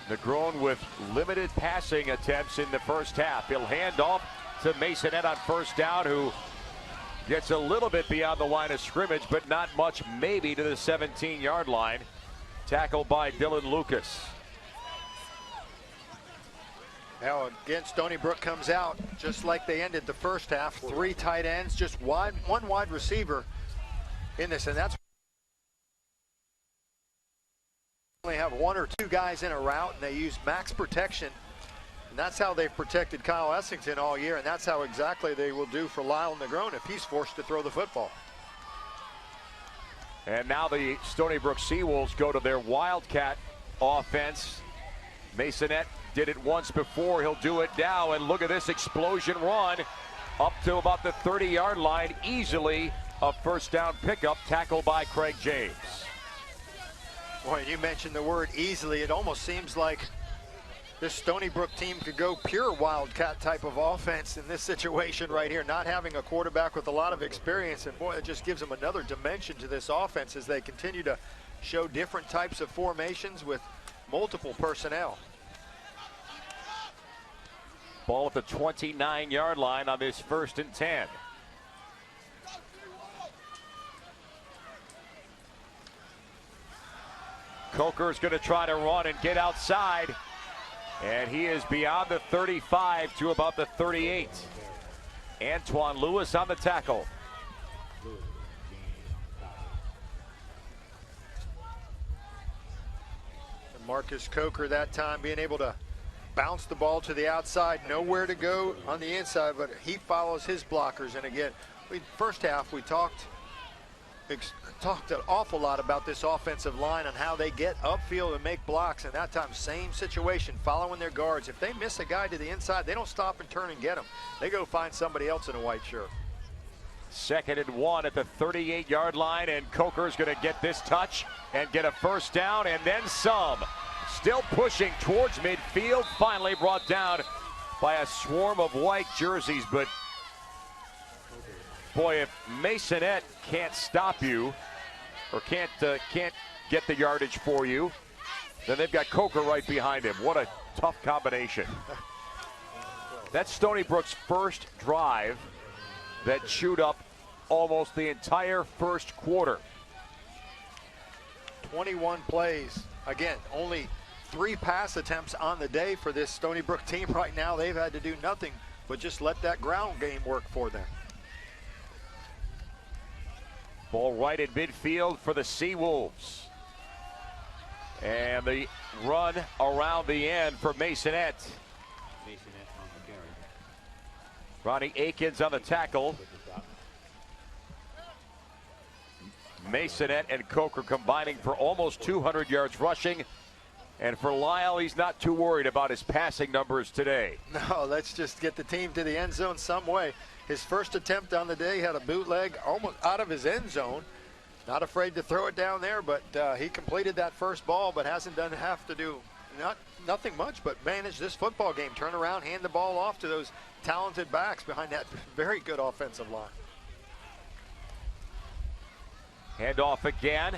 Negron with limited passing attempts in the first half. He'll hand off to Masonette on first down, who Gets a little bit beyond the line of scrimmage, but not much, maybe to the 17-yard line. Tackled by Dylan Lucas. Now again, Stony Brook comes out just like they ended the first half. 3 tight ends, just one wide receiver in this, and that's only have 1 or 2 guys in a route, and they use max protection, and that's how they've protected Kyle Essington all year, and that's how exactly they will do for Lyle Negron if he's forced to throw the football. And now the Stony Brook Seawolves go to their Wildcat offense. Masonette did it once before. He'll do it now. And look at this explosion run up to about the 30-yard line. Easily a first down pickup, tackled by Craig James. Boy, you mentioned the word easily. It almost seems like this Stony Brook team could go pure Wildcat type of offense in this situation right here, not having a quarterback with a lot of experience. And boy, it just gives them another dimension to this offense as they continue to show different types of formations with multiple personnel. Ball at the 29-yard line on this 1st and 10. Coker's going to try to run and get outside. And he is beyond the 35 to about the 38. Antoine Lewis on the tackle. And Marcus Coker that time being able to bounce the ball to the outside, nowhere to go on the inside, but he follows his blockers. And again, first half we talked an awful lot about this offensive line and how they get upfield and make blocks, and that time same situation, following their guards. If they miss a guy to the inside, they don't stop and turn and get him. They go find somebody else in a white shirt. 2nd and 1 at the 38-yard line, and Coker's going to get this touch and get a first down and then some. Still pushing towards midfield, finally brought down by a swarm of white jerseys. But boy, if Masonette can't stop you or can't get the yardage for you, then they've got Coker right behind him. What a tough combination. That's Stony Brook's first drive that chewed up almost the entire first quarter. 21 plays. Again, only 3 pass attempts on the day for this Stony Brook team right now. They've had to do nothing but just let that ground game work for them. Ball right in midfield for the Seawolves. And the run around the end for Masonette. Ronnie Akins on the tackle. Masonette and Coker combining for almost 200 yards rushing. And for Lyle, he's not too worried about his passing numbers today. No, let's just get the team to the end zone some way. His first attempt on the day had a bootleg almost out of his end zone. Not afraid to throw it down there, but he completed that first ball, but hasn't have to do nothing much but manage this football game. Turn around, hand the ball off to those talented backs behind that very good offensive line. Hand off again.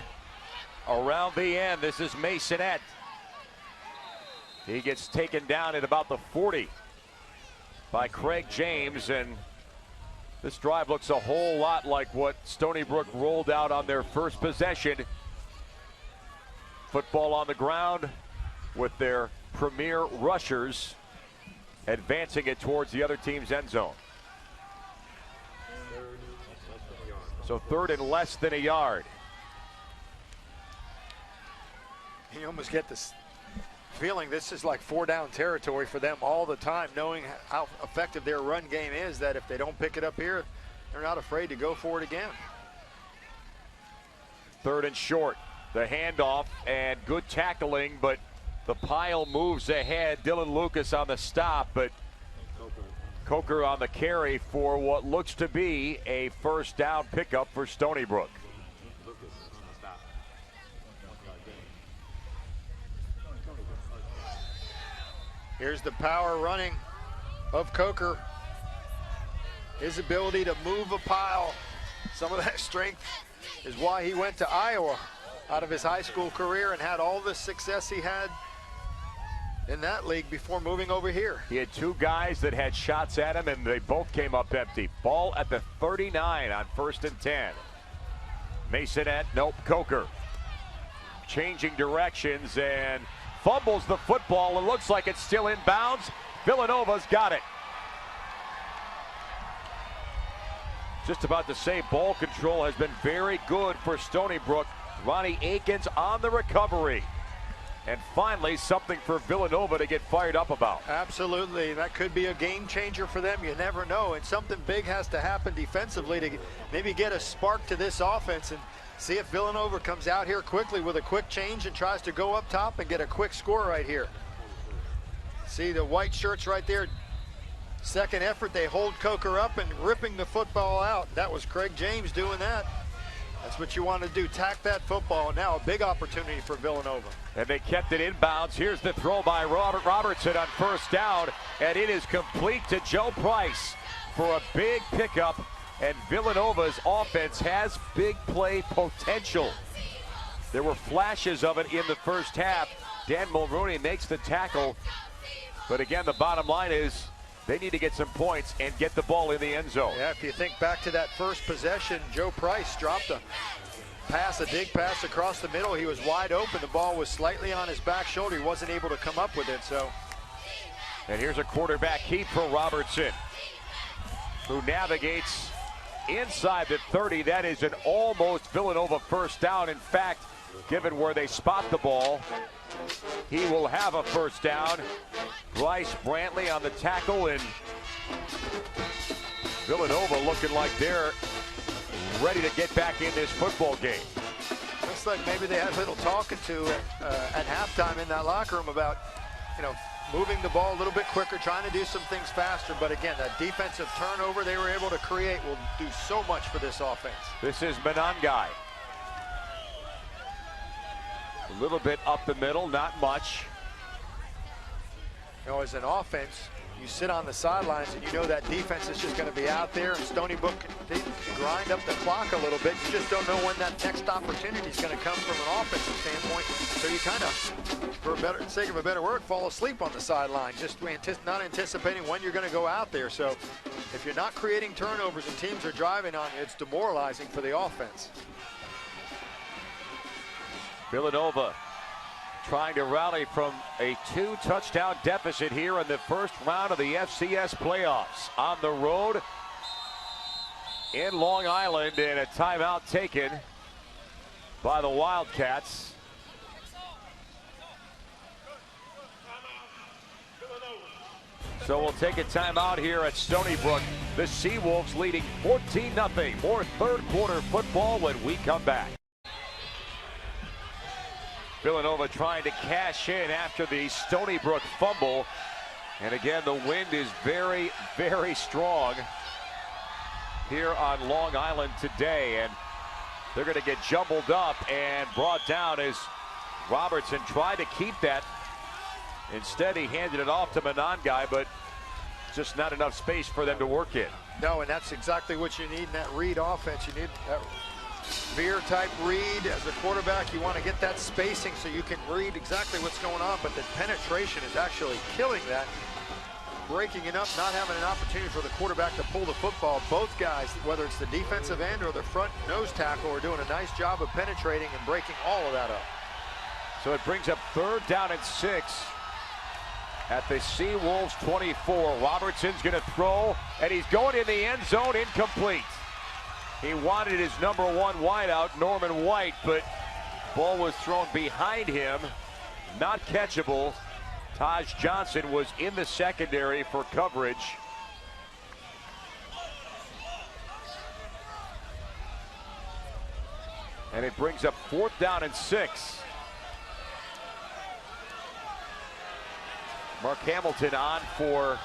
Around the end, this is Masonette. He gets taken down at about the 40 by Craig James, and this drive looks a whole lot like what Stony Brook rolled out on their first possession. Football on the ground with their premier rushers advancing it towards the other team's end zone. So 3rd and less than a yard. You almost get this feeling this is like 4-down territory for them all the time, knowing how effective their run game is, that if they don't pick it up here, they're not afraid to go for it again. 3rd and short. The handoff and good tackling, but the pile moves ahead. Dylan Lucas on the stop, but Coker on the carry for what looks to be a first down pickup for Stony Brook. Here's the power running of Coker. His ability to move a pile, some of that strength is why he went to Iowa out of his high school career and had all the success he had in that league before moving over here. He had two guys that had shots at him, and they both came up empty. Ball at the 39 on 1st and 10. Masonette, nope, Coker. Changing directions and fumbles the football. It looks like it's still in bounds. Villanova's got it. Just about to say, ball control has been very good for Stony Brook. Ronnie Aikens on the recovery. And finally, something for Villanova to get fired up about. Absolutely. That could be a game changer for them. You never know. And something big has to happen defensively to maybe get a spark to this offense and see if Villanova comes out here quickly with a quick change and tries to go up top and get a quick score right here. See the white shirts right there. Second effort, they hold Coker up and ripping the football out. That was Craig James doing that. That's what you want to do, tack that football. Now a big opportunity for Villanova. And they kept it inbounds. Here's the throw by Robertson on 1st down, and it is complete to Joe Price for a big pickup. And Villanova's offense has big play potential. There were flashes of it in the first half. Dan Mulrooney makes the tackle, but again, the bottom line is they need to get some points and get the ball in the end zone. Yeah, if you think back to that first possession, Joe Price dropped a pass, a dig pass across the middle. He was wide open. The ball was slightly on his back shoulder. He wasn't able to come up with it, so. And here's a quarterback keep for Robertson, who navigates inside the 30. That is an almost Villanova 1st down. In fact, given where they spot the ball, he will have a 1st down. Bryce Brantley on the tackle, and Villanova looking like they're ready to get back in this football game. Looks like maybe they had a little talking to at halftime in that locker room about, moving the ball a little bit quicker, trying to do some things faster. But again, that defensive turnover they were able to create will do so much for this offense. This is Menangai. A little bit up the middle, not much. As an offense, you sit on the sidelines and you know that defense is just going to be out there, and Stony Brook can grind up the clock a little bit. You just don't know when that next opportunity is going to come from an offensive standpoint. So you kind of, for sake of a better word, fall asleep on the sideline, just not anticipating when you're going to go out there. So if you're not creating turnovers and teams are driving on you, it's demoralizing for the offense. Villanova trying to rally from a 2-touchdown deficit here in the first round of the FCS playoffs. On the road in Long Island, and a timeout taken by the Wildcats. So we'll take a timeout here at Stony Brook. The Seawolves leading 14-0. More third quarter football when we come back. Villanova trying to cash in after the Stony Brook fumble. And again, the wind is very, very strong here on Long Island today. And they're going to get jumbled up and brought down as Robertson tried to keep that. Instead, he handed it off to Menangai, but just not enough space for them to work in. No, and that's exactly what you need in that read offense. You need that veer type read as a quarterback. You want to get that spacing so you can read exactly what's going on, but the penetration is actually killing that. Breaking it up, not having an opportunity for the quarterback to pull the football. Both guys, whether it's the defensive end or the front nose tackle, are doing a nice job of penetrating and breaking all of that up. So it brings up 3rd down and 6 at the Seawolves 24. Robertson's going to throw, and he's going in the end zone, incomplete. He wanted his number 1 wideout, Norman White, but ball was thrown behind him, not catchable. Taj Johnson was in the secondary for coverage. And it brings up 4th down and 6. Mark Hamilton on for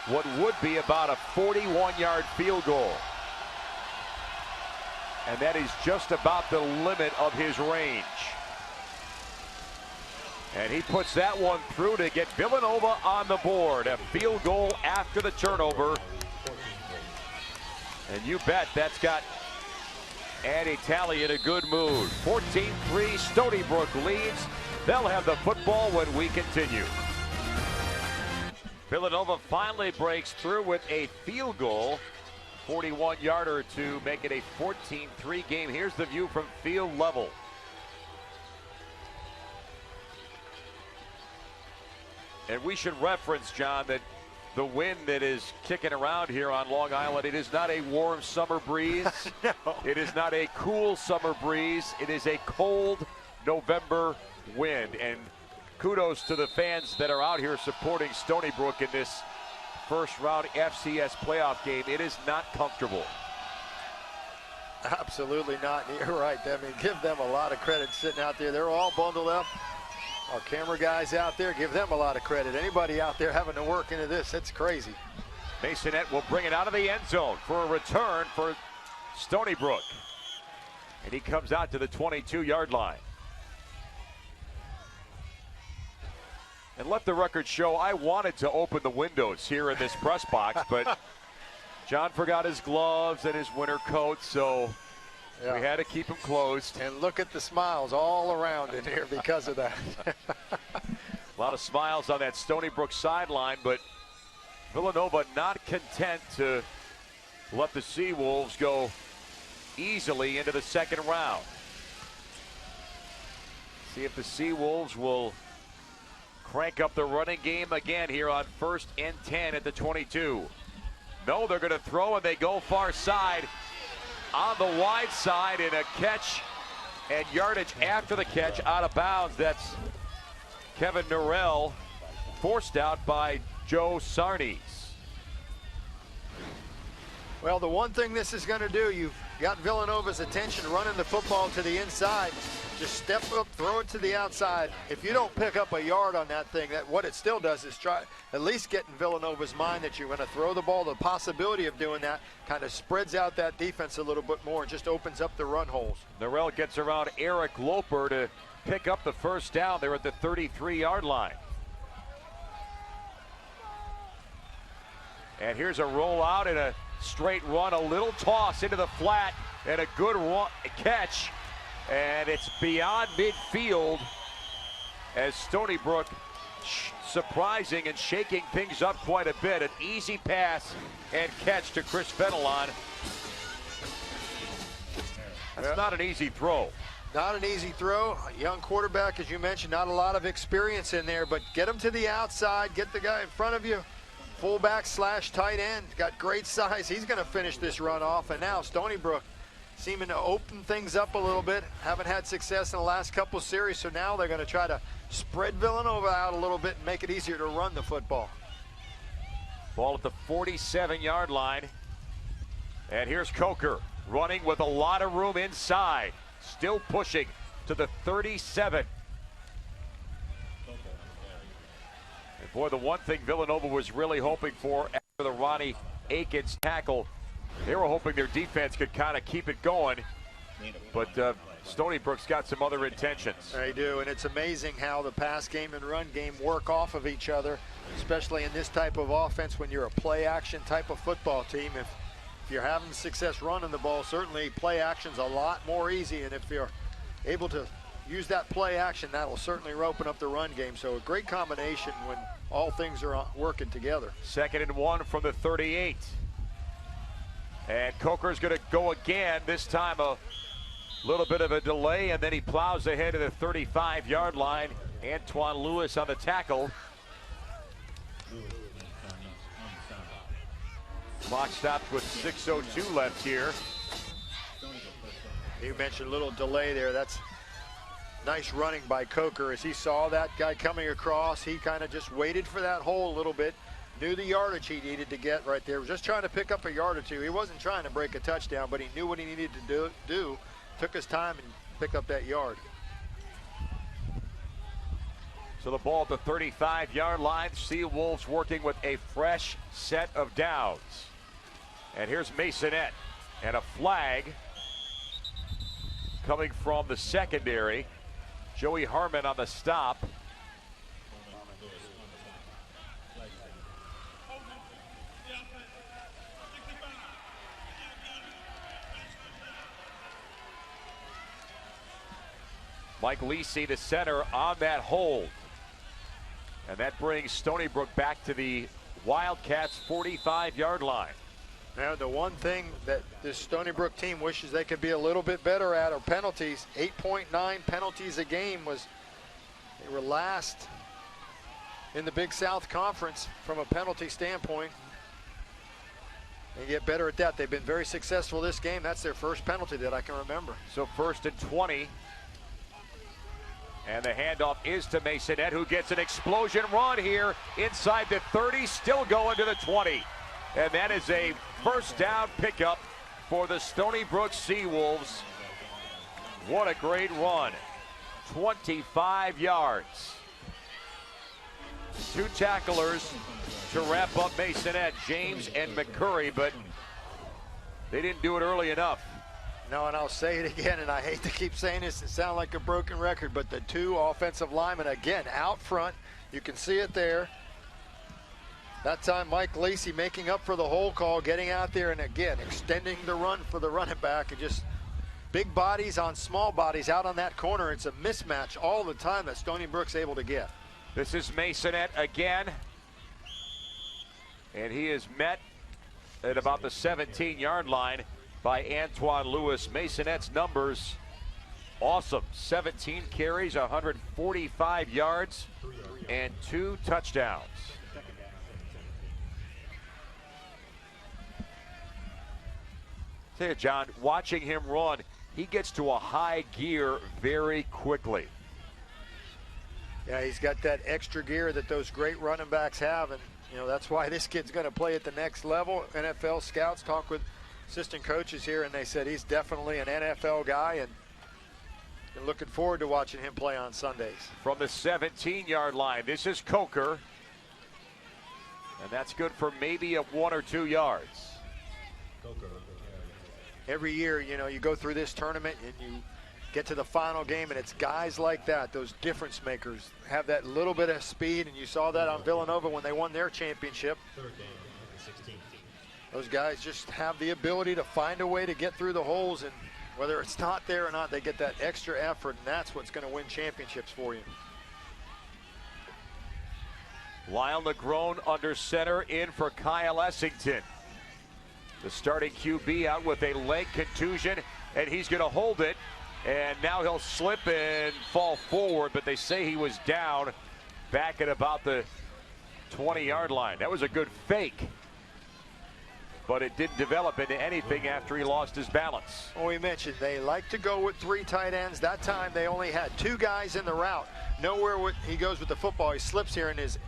what would be about a 41-yard field goal. And that is just about the limit of his range. And he puts that one through to get Villanova on the board. A field goal after the turnover. And you bet that's got Andy Talley in a good mood. 14-3, Stony Brook leads They'll have the football when we continue. Villanova finally breaks through with a field goal. 41-yarder to make it a 14-3 game. Here's the view from field level. And we should reference, John, that the wind that is kicking around here on Long Island, it is not a warm summer breeze. No. It is not a cool summer breeze. It is a cold November wind. And kudos to the fans that are out here supporting Stony Brook in this first round FCS playoff game. It is not comfortable. Absolutely not. You're right. I mean, give them a lot of credit sitting out there. They're all bundled up. Our camera guys out there, give them a lot of credit. Anybody out there having to work into this, it's crazy. Masonette will bring it out of the end zone for a return for Stony Brook. And he comes out to the 22-yard line. And let the record show, I wanted to open the windows here in this press box, but John forgot his gloves and his winter coat, so we had to keep him closed. And look at the smiles all around in here because of that. A lot of smiles on that Stony Brook sideline, but Villanova not content to let the Seawolves go easily into the second round. See if the Seawolves will crank up the running game again here on 1st and 10 at the 22. No, they're going to throw, and they go far side on the wide side in a catch and yardage after the catch out of bounds. That's Kevin Norrell, forced out by Joe Sarnes. Well, the one thing this is going to do, you've got Villanova's attention running the football to the inside. Just step up, throw it to the outside. If you don't pick up a yard on that thing, what it still does is try at least get in Villanova's mind that you're going to throw the ball. The possibility of doing that kind of spreads out that defense a little bit more and just opens up the run holes. Norrell gets around Eric Loper to pick up the first down. They're at the 33-yard line. And here's a rollout and a straight run, a little toss into the flat, and a good catch. And it's beyond midfield as Stony Brook surprising and shaking things up quite a bit. An easy pass and catch to Chris Fenelon. That's not an easy throw. Not an easy throw. A young quarterback, as you mentioned, not a lot of experience in there, but get him to the outside, get the guy in front of you. Fullback / tight end, got great size. He's going to finish this run off. And now Stony Brook seeming to open things up a little bit. Haven't had success in the last couple series, so now they're going to try to spread Villanova out a little bit and make it easier to run the football. Ball at the 47-yard line. And here's Coker running with a lot of room inside. Still pushing to the 37. And boy, the one thing Villanova was really hoping for after the Ronnie Aikens tackle, they were hoping their defense could kind of keep it going, but Stony Brook's got some other intentions. They do, and it's amazing how the pass game and run game work off of each other, especially in this type of offense when you're a play-action type of football team. If you're having success running the ball, certainly play action's a lot more easy, and if you're able to use that play action, that'll certainly open up the run game. So a great combination when all things are working together. 2nd and 1 from the 38. And Coker's going to go again, this time a little bit of a delay, and then he plows ahead to the 35-yard line. Antoine Lewis on the tackle. Clock stopped with 6:02 left here. You mentioned a little delay there. That's nice running by Coker. As he saw that guy coming across, he kind of just waited for that hole a little bit. Knew the yardage he needed to get right there. Was just trying to pick up a yard or two. He wasn't trying to break a touchdown, but he knew what he needed to do. Took his time and picked up that yard. So the ball at the 35-yard line. Seawolves working with a fresh set of downs. And here's Masonette. And a flag coming from the secondary. Joey Harmon on the stop. Mike Lisi, the center, on that hold. And that brings Stony Brook back to the Wildcats' 45-yard line. Now, the one thing that this Stony Brook team wishes they could be a little bit better at are penalties. 8.9 penalties a game they were last in the Big South Conference from a penalty standpoint. They get better at that. They've been very successful this game. That's their first penalty that I can remember. So 1st and 20. And the handoff is to Masonette, who gets an explosion run here inside the 30, still going to the 20. And that is a first down pickup for the Stony Brook Seawolves. What a great run. 25 yards. 2 tacklers to wrap up Masonette, James and McCurry, but they didn't do it early enough. No, and I'll say it again, and I hate to keep saying this and sound like a broken record, but the 2 offensive linemen, again, out front. You can see it there. That time, Mike Lacey making up for the hole call, getting out there, and again, extending the run for the running back, and just big bodies on small bodies out on that corner. It's a mismatch all the time that Stony Brook's able to get. This is Masonette again, and he is met at about the 17-yard line by Antoine Lewis. Masonette's numbers, awesome. 17 carries, 145 yards, and 2 touchdowns. Tell you, John, watching him run, he gets to a high gear very quickly. Yeah, he's got that extra gear that those great running backs have, and you know that's why this kid's going to play at the next level. NFL scouts talk with assistant coaches here, and they said he's definitely an NFL guy, and they're looking forward to watching him play on Sundays. From the 17-yard line, this is Coker, and that's good for maybe 1 or 2 yards. Every year, you know, you go through this tournament and you get to the final game, and it's guys like that, those difference makers, have that little bit of speed, and you saw that on Villanova when they won their championship. Those guys just have the ability to find a way to get through the holes, and whether it's not there or not, they get that extra effort, and that's what's going to win championships for you. Lyle Negron under center, in for Kyle Essington. The starting QB out with a leg contusion, and he's going to hold it, and now he'll slip and fall forward, but they say he was down back at about the 20-yard line. That was a good fake, but it didn't develop into anything after he lost his balance. Well, we mentioned they like to go with 3 tight ends. That time they only had 2 guys in the route. Nowhere he goes with the football. He slips here, and his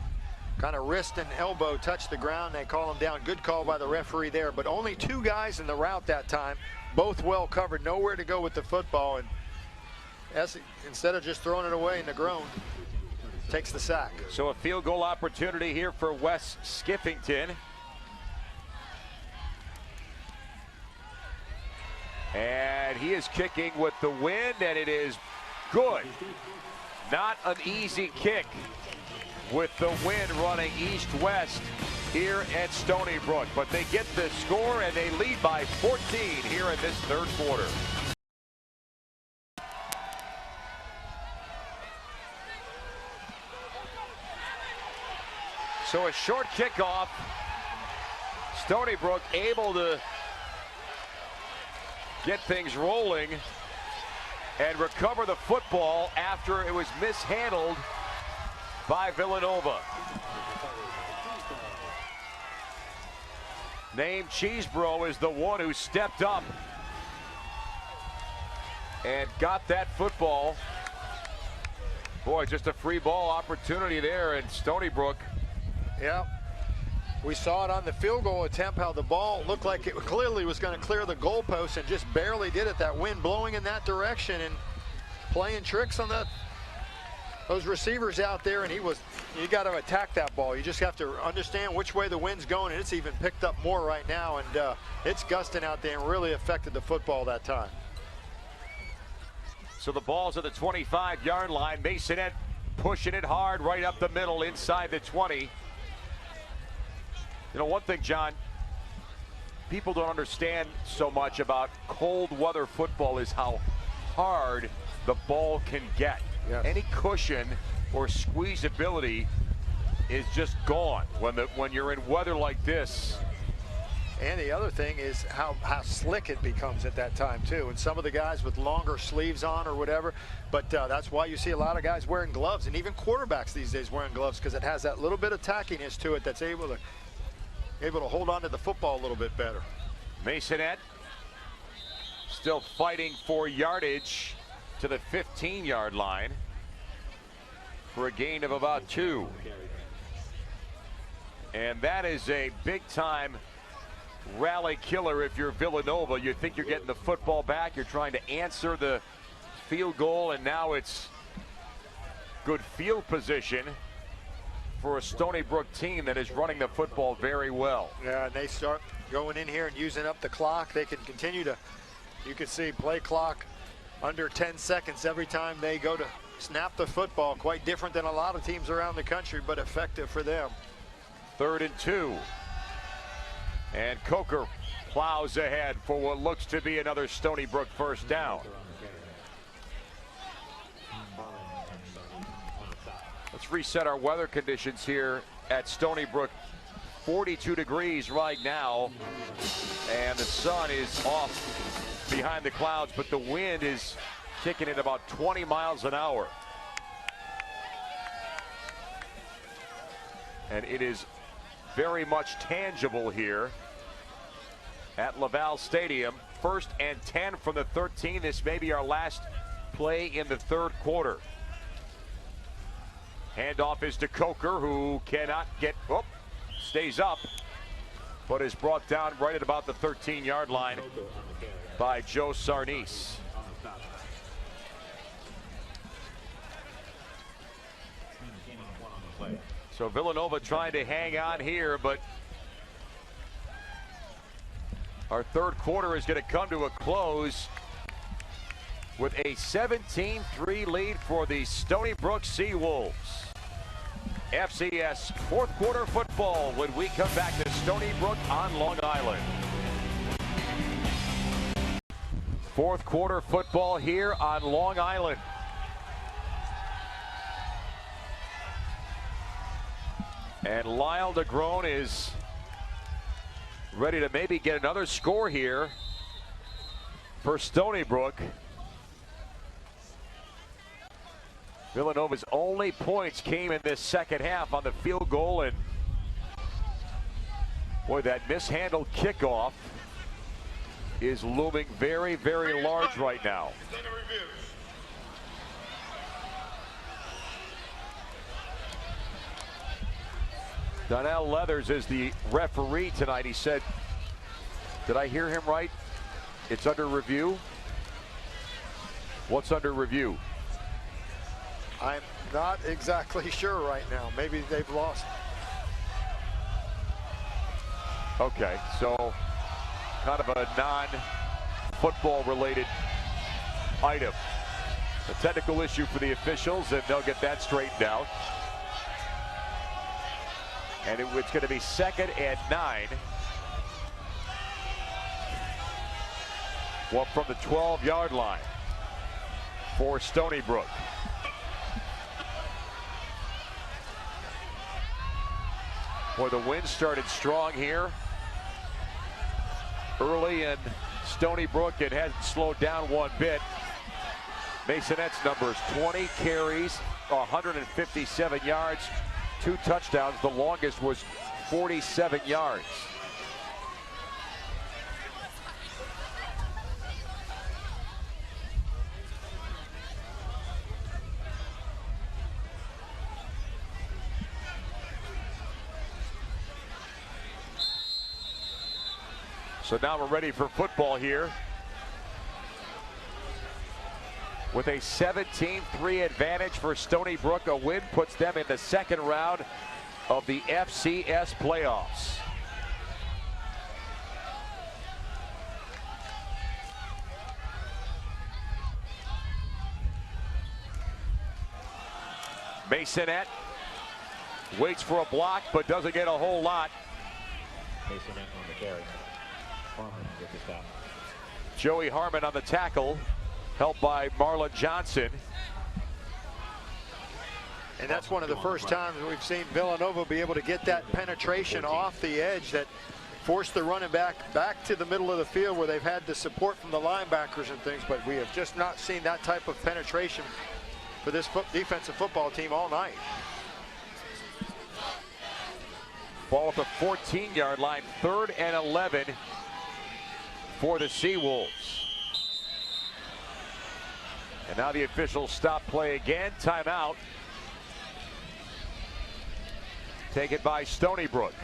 kind of wrist and elbow touch the ground. They call him down. Good call by the referee there, but only 2 guys in the route that time, both well covered. Nowhere to go with the football, and instead of just throwing it away, Negron takes the sack. So a field goal opportunity here for Wes Skiffington. And he is kicking with the wind, and it is good. Not an easy kick with the wind running east-west here at Stony Brook. But they get the score, and they lead by 14 here in this 3rd quarter. So a short kickoff. Stony Brook able to get things rolling and recover the football after it was mishandled by Villanova. Named Cheesebro is the one who stepped up and got that football. Boy, just a free ball opportunity there in Stony Brook. Yeah, we saw it on the field goal attempt, how the ball looked like it clearly was going to clear the goalpost and just barely did it. That wind blowing in that direction and playing tricks on those receivers out there, and you got to attack that ball. You just have to understand which way the wind's going, and it's even picked up more right now, and it's gusting out there and really affected the football that time. So the ball's at the 25-yard line. Masonette pushing it hard right up the middle inside the 20. You know, one thing, John, people don't understand so much about cold weather football is how hard the ball can get. Yes. Any cushion or squeezability is just gone when you're in weather like this. And the other thing is how slick it becomes at that time too. And some of the guys with longer sleeves on or whatever, but that's why you see a lot of guys wearing gloves, and even quarterbacks these days wearing gloves, because it has that little bit of tackiness to it that's able to hold on to the football a little bit better. Masonette still fighting for yardage to the 15-yard line for a gain of about 2. And that is a big-time rally killer if you're Villanova. You think you're getting the football back, you're trying to answer the field goal, and now it's good field position for a Stony Brook team that is running the football very well. Yeah, and they start going in here and using up the clock. They can continue to, you can see play clock under 10 seconds every time they go to snap the football. Quite different than a lot of teams around the country, but effective for them. 3rd and 2. And Coker plows ahead for what looks to be another Stony Brook first down. Let's reset our weather conditions here at Stony Brook. 42 degrees right now, and the sun is off behind the clouds, but the wind is kicking at about 20 miles an hour. And it is very much tangible here at Laval Stadium. 1st and 10 from the 13. This may be our last play in the 3rd quarter. Handoff is to Coker, who cannot get, stays up, but is brought down right at about the 13-yard line by Joe Sarnice. So Villanova trying to hang on here, but our 3rd quarter is going to come to a close with a 17-3 lead for the Stony Brook Seawolves. FCS 4th quarter football when we come back to Stony Brook on Long Island. 4th quarter football here on Long Island. And Lyle DeGrone is ready to maybe get another score here for Stony Brook. Villanova's only points came in this 2nd half on the field goal, and boy, that mishandled kickoff is looming very, very large right now. Donnell Leathers is the referee tonight. He said, did I hear him right? It's under review? What's under review? I'm not exactly sure right now. Maybe they've lost. Okay, so kind of a non-football related item. A technical issue for the officials, and they'll get that straightened out. And it's going to be 2nd and 9. Well, from the 12-yard line for Stony Brook. Boy, the wind started strong here early in Stony Brook. It hasn't slowed down one bit. Masonette's numbers: 20 carries, 157 yards, 2 touchdowns. The longest was 47 yards. So now we're ready for football here. With a 17-3 advantage for Stony Brook, a win puts them in the 2nd round of the FCS playoffs. Masonette waits for a block, but doesn't get a whole lot. Masonette on the carry. Harmon with the stop. Joey Harmon on the tackle. helped by Marlon Johnson. And that's one of the first times we've seen Villanova be able to get that penetration off the edge that forced the running back to the middle of the field where they've had the support from the linebackers and things, but we have just not seen that type of penetration for this defensive football team all night. Ball at the 14-yard line, 3rd and 11 for the Seawolves. And now the officials stop play again. Timeout. Taken by Stony Brook.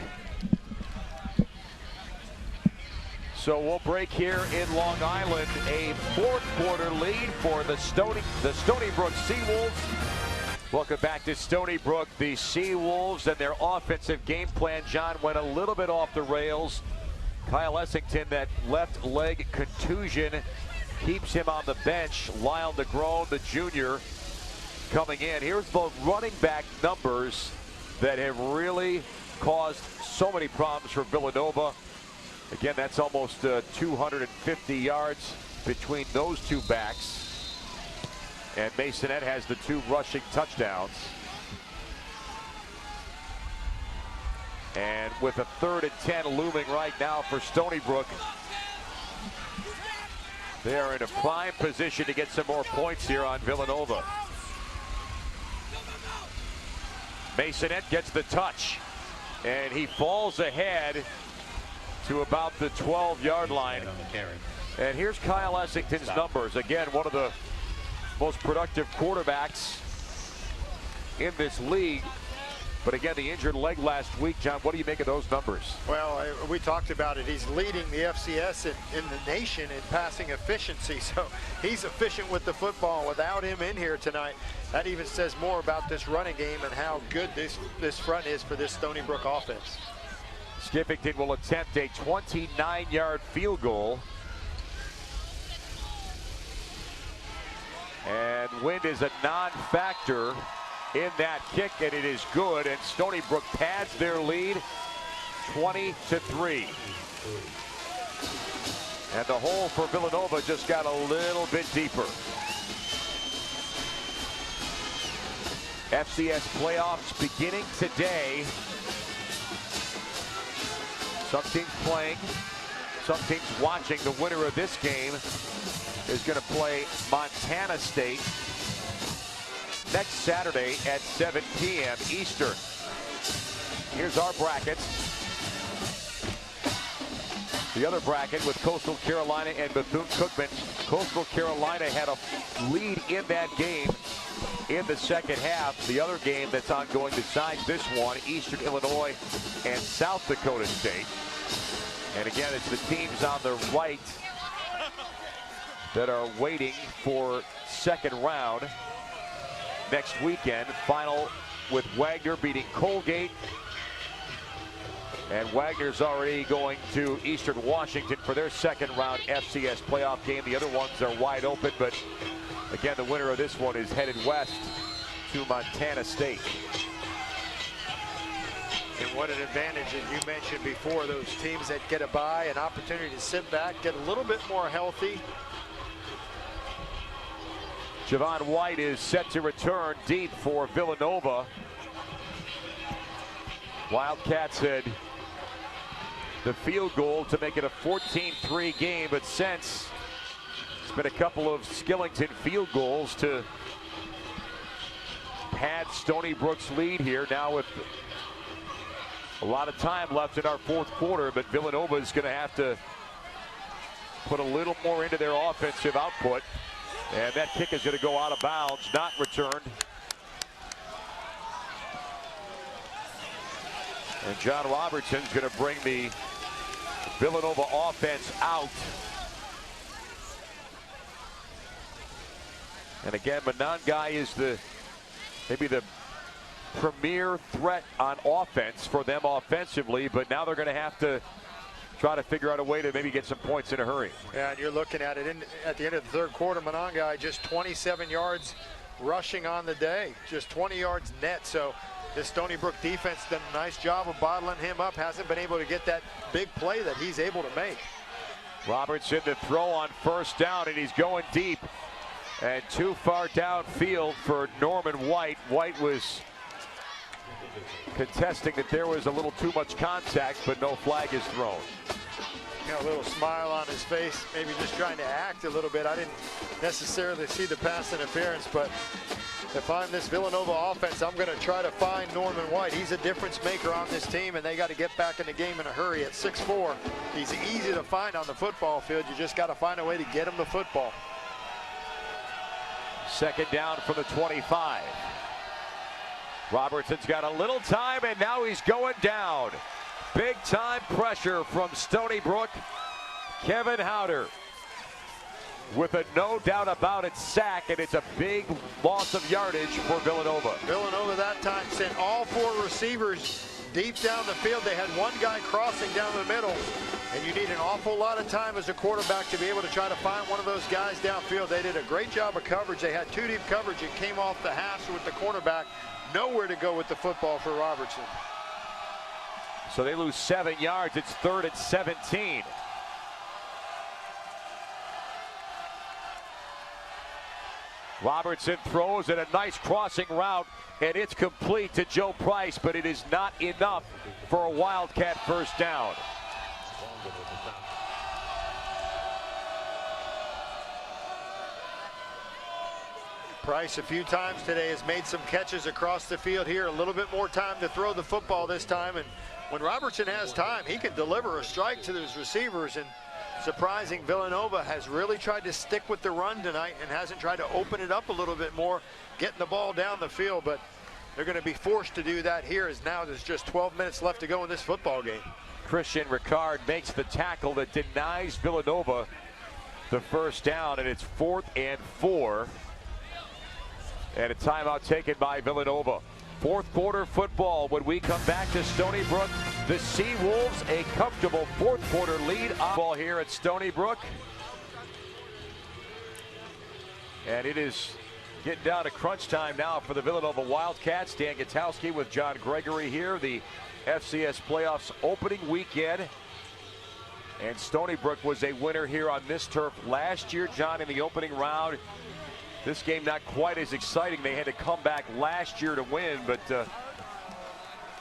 So we'll break here in Long Island. A 4th quarter lead for the Stony Brook Seawolves. Welcome back to Stony Brook. The Seawolves and their offensive game plan, John, went a little bit off the rails. Kyle Essington, that left leg contusion, keeps him on the bench. Lyle DeGrone, the junior, coming in. Here's the running back numbers that have really caused so many problems for Villanova. Again, that's almost 250 yards between those two backs. And Masonette has the 2 rushing touchdowns. And with a 3rd and 10 looming right now for Stony Brook, they are in a prime position to get some more points here on Villanova. Masonette gets the touch, and he falls ahead to about the 12-yard line. And here's Kyle Essington's numbers. Again, one of the most productive quarterbacks in this league. But again, the injured leg last week, John, what do you make of those numbers? Well, we talked about it. He's leading the FCS in the nation in passing efficiency. So he's efficient with the football. Without him in here tonight, that even says more about this running game and how good this front is for this Stony Brook offense. Skippington will attempt a 29-yard field goal. And wind is a non-factor in that kick, and it is good. And Stony Brook pads their lead 20-3. And the hole for Villanova just got a little bit deeper. FCS playoffs beginning today. Some teams playing, some teams watching. The winner of this game is going to play Montana State next Saturday at 7 p.m. Eastern. Here's our brackets. The other bracket with Coastal Carolina and Bethune-Cookman. Coastal Carolina had a lead in that game in the second half. The other game that's ongoing besides this one, Eastern Illinois and South Dakota State. And again, it's the teams on the right that are waiting for second round next weekend. Final with Wagner beating Colgate. And Wagner's already going to Eastern Washington for their second round FCS playoff game. The other ones are wide open, but again, the winner of this one is headed west to Montana State. And what an advantage, as you mentioned before, those teams that get a bye, an opportunity to sit back, get a little bit more healthy. Javon White is set to return deep for Villanova. Wildcats had the field goal to make it a 14-3 game, but since it's been a couple of Skillington field goals to pad Stony Brook's lead here. Now with a lot of time left in our 4th quarter, but Villanova is going to have to put a little more into their offensive output. And that kick is going to go out of bounds, not returned. And John Robertson's going to bring the Villanova offense out. And again, Monangai is maybe the premier threat on offense for them offensively, but now they're going to have to try to figure out a way to maybe get some points in a hurry. Yeah, and you're looking at it at the end of the 3rd quarter, Monangai just 27 yards rushing on the day, just 20 yards net. So this Stony Brook defense done a nice job of bottling him up, hasn't been able to get that big play that he's able to make. Robertson to throw on 1st down, and he's going deep And too far downfield for Norman White. White was contesting that there was a little too much contact, but no flag is thrown. Got a little smile on his face, maybe just trying to act a little bit. I didn't necessarily see the pass interference, but if I'm this Villanova offense, I'm going to try to find Norman White. He's a difference maker on this team, and they got to get back in the game in a hurry. At 6'4", he's easy to find on the football field. You just got to find a way to get him the football. Second down from the 25. Robertson's got a little time, and now he's going down. Big time pressure from Stony Brook. Kevin Howder with a no doubt about it sack, and it's a big loss of yardage for Villanova. Villanova that time sent all 4 receivers deep down the field. They had one guy crossing down the middle, and you need an awful lot of time as a quarterback to be able to try to find one of those guys downfield. They did a great job of coverage. They had 2 deep coverage. It came off the hash with the cornerback. Nowhere to go with the football for Robertson. So they lose 7 yards. It's 3rd and 17. Robertson throws at a nice crossing route, and it's complete to Joe Price, but it is not enough for a Wildcat first down. Price a few times today has made some catches across the field here. A little bit more time to throw the football this time, and when Robertson has time, he can deliver a strike to those receivers. And surprising, Villanova has really tried to stick with the run tonight and hasn't tried to open it up a little bit more, getting the ball down the field, but they're going to be forced to do that here as now there's just 12 minutes left to go in this football game. Christian Ricard makes the tackle that denies Villanova the first down, and it's 4th and 4. And a timeout taken by Villanova. 4th quarter football when we come back to Stony Brook. The Sea Wolves a comfortable 4th quarter lead on ball here at Stony Brook. And it is getting down to crunch time now for the Villanova Wildcats. Dan Gutowski with John Gregory here. The FCS playoffs opening weekend. And Stony Brook was a winner here on this turf last year, John, in the opening round. This game not quite as exciting. They had to come back last year to win, but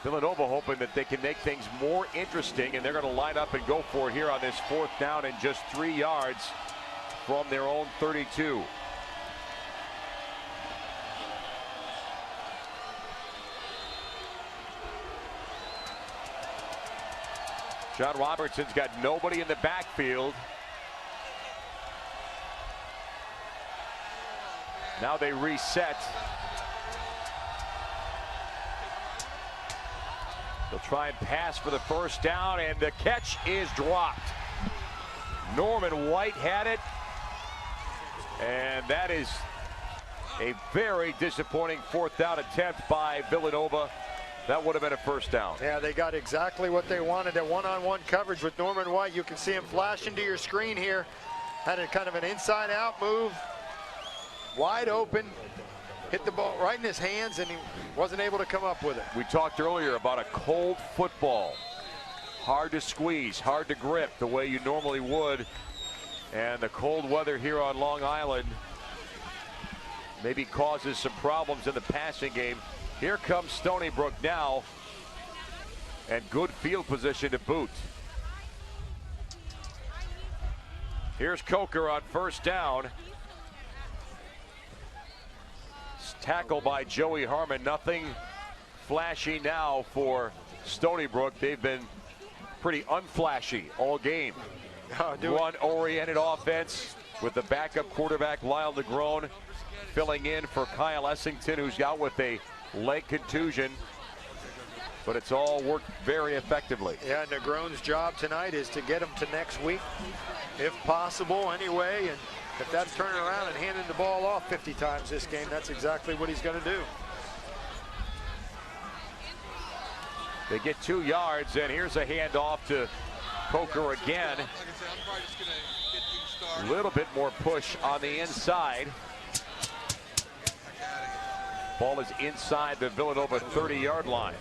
Villanova hoping that they can make things more interesting, and they're going to line up and go for it here on this 4th down and just 3 yards from their own 32. John Robertson's got nobody in the backfield. Now they reset. They'll try and pass for the first down, and the catch is dropped. Norman White had it, and that is a very disappointing 4th down attempt by Villanova. That would have been a first down. Yeah, they got exactly what they wanted, a one-on-one coverage with Norman White. You can see him flash into your screen here. Had a kind of an inside-out move. Wide open, hit the ball right in his hands, and he wasn't able to come up with it. We talked earlier about a cold football. Hard to squeeze, hard to grip the way you normally would. And the cold weather here on Long Island maybe causes some problems in the passing game. Here comes Stony Brook now, and good field position to boot. Here's Coker on first down. Tackle by Joey Harmon. Nothing flashy now for Stony Brook. They've been pretty unflashy all game. Run-oriented offense with the backup quarterback Lyle Negron filling in for Kyle Essington, who's out with a leg contusion. But it's all worked very effectively. Yeah, Negron's job tonight is to get him to next week, if possible anyway. And if that's turning around and handing the ball off 50 times this game, that's exactly what he's going to do. They get 2 yards, and here's a handoff to Coker again. A little bit more push on the inside. Ball is inside the Villanova 30-yard line.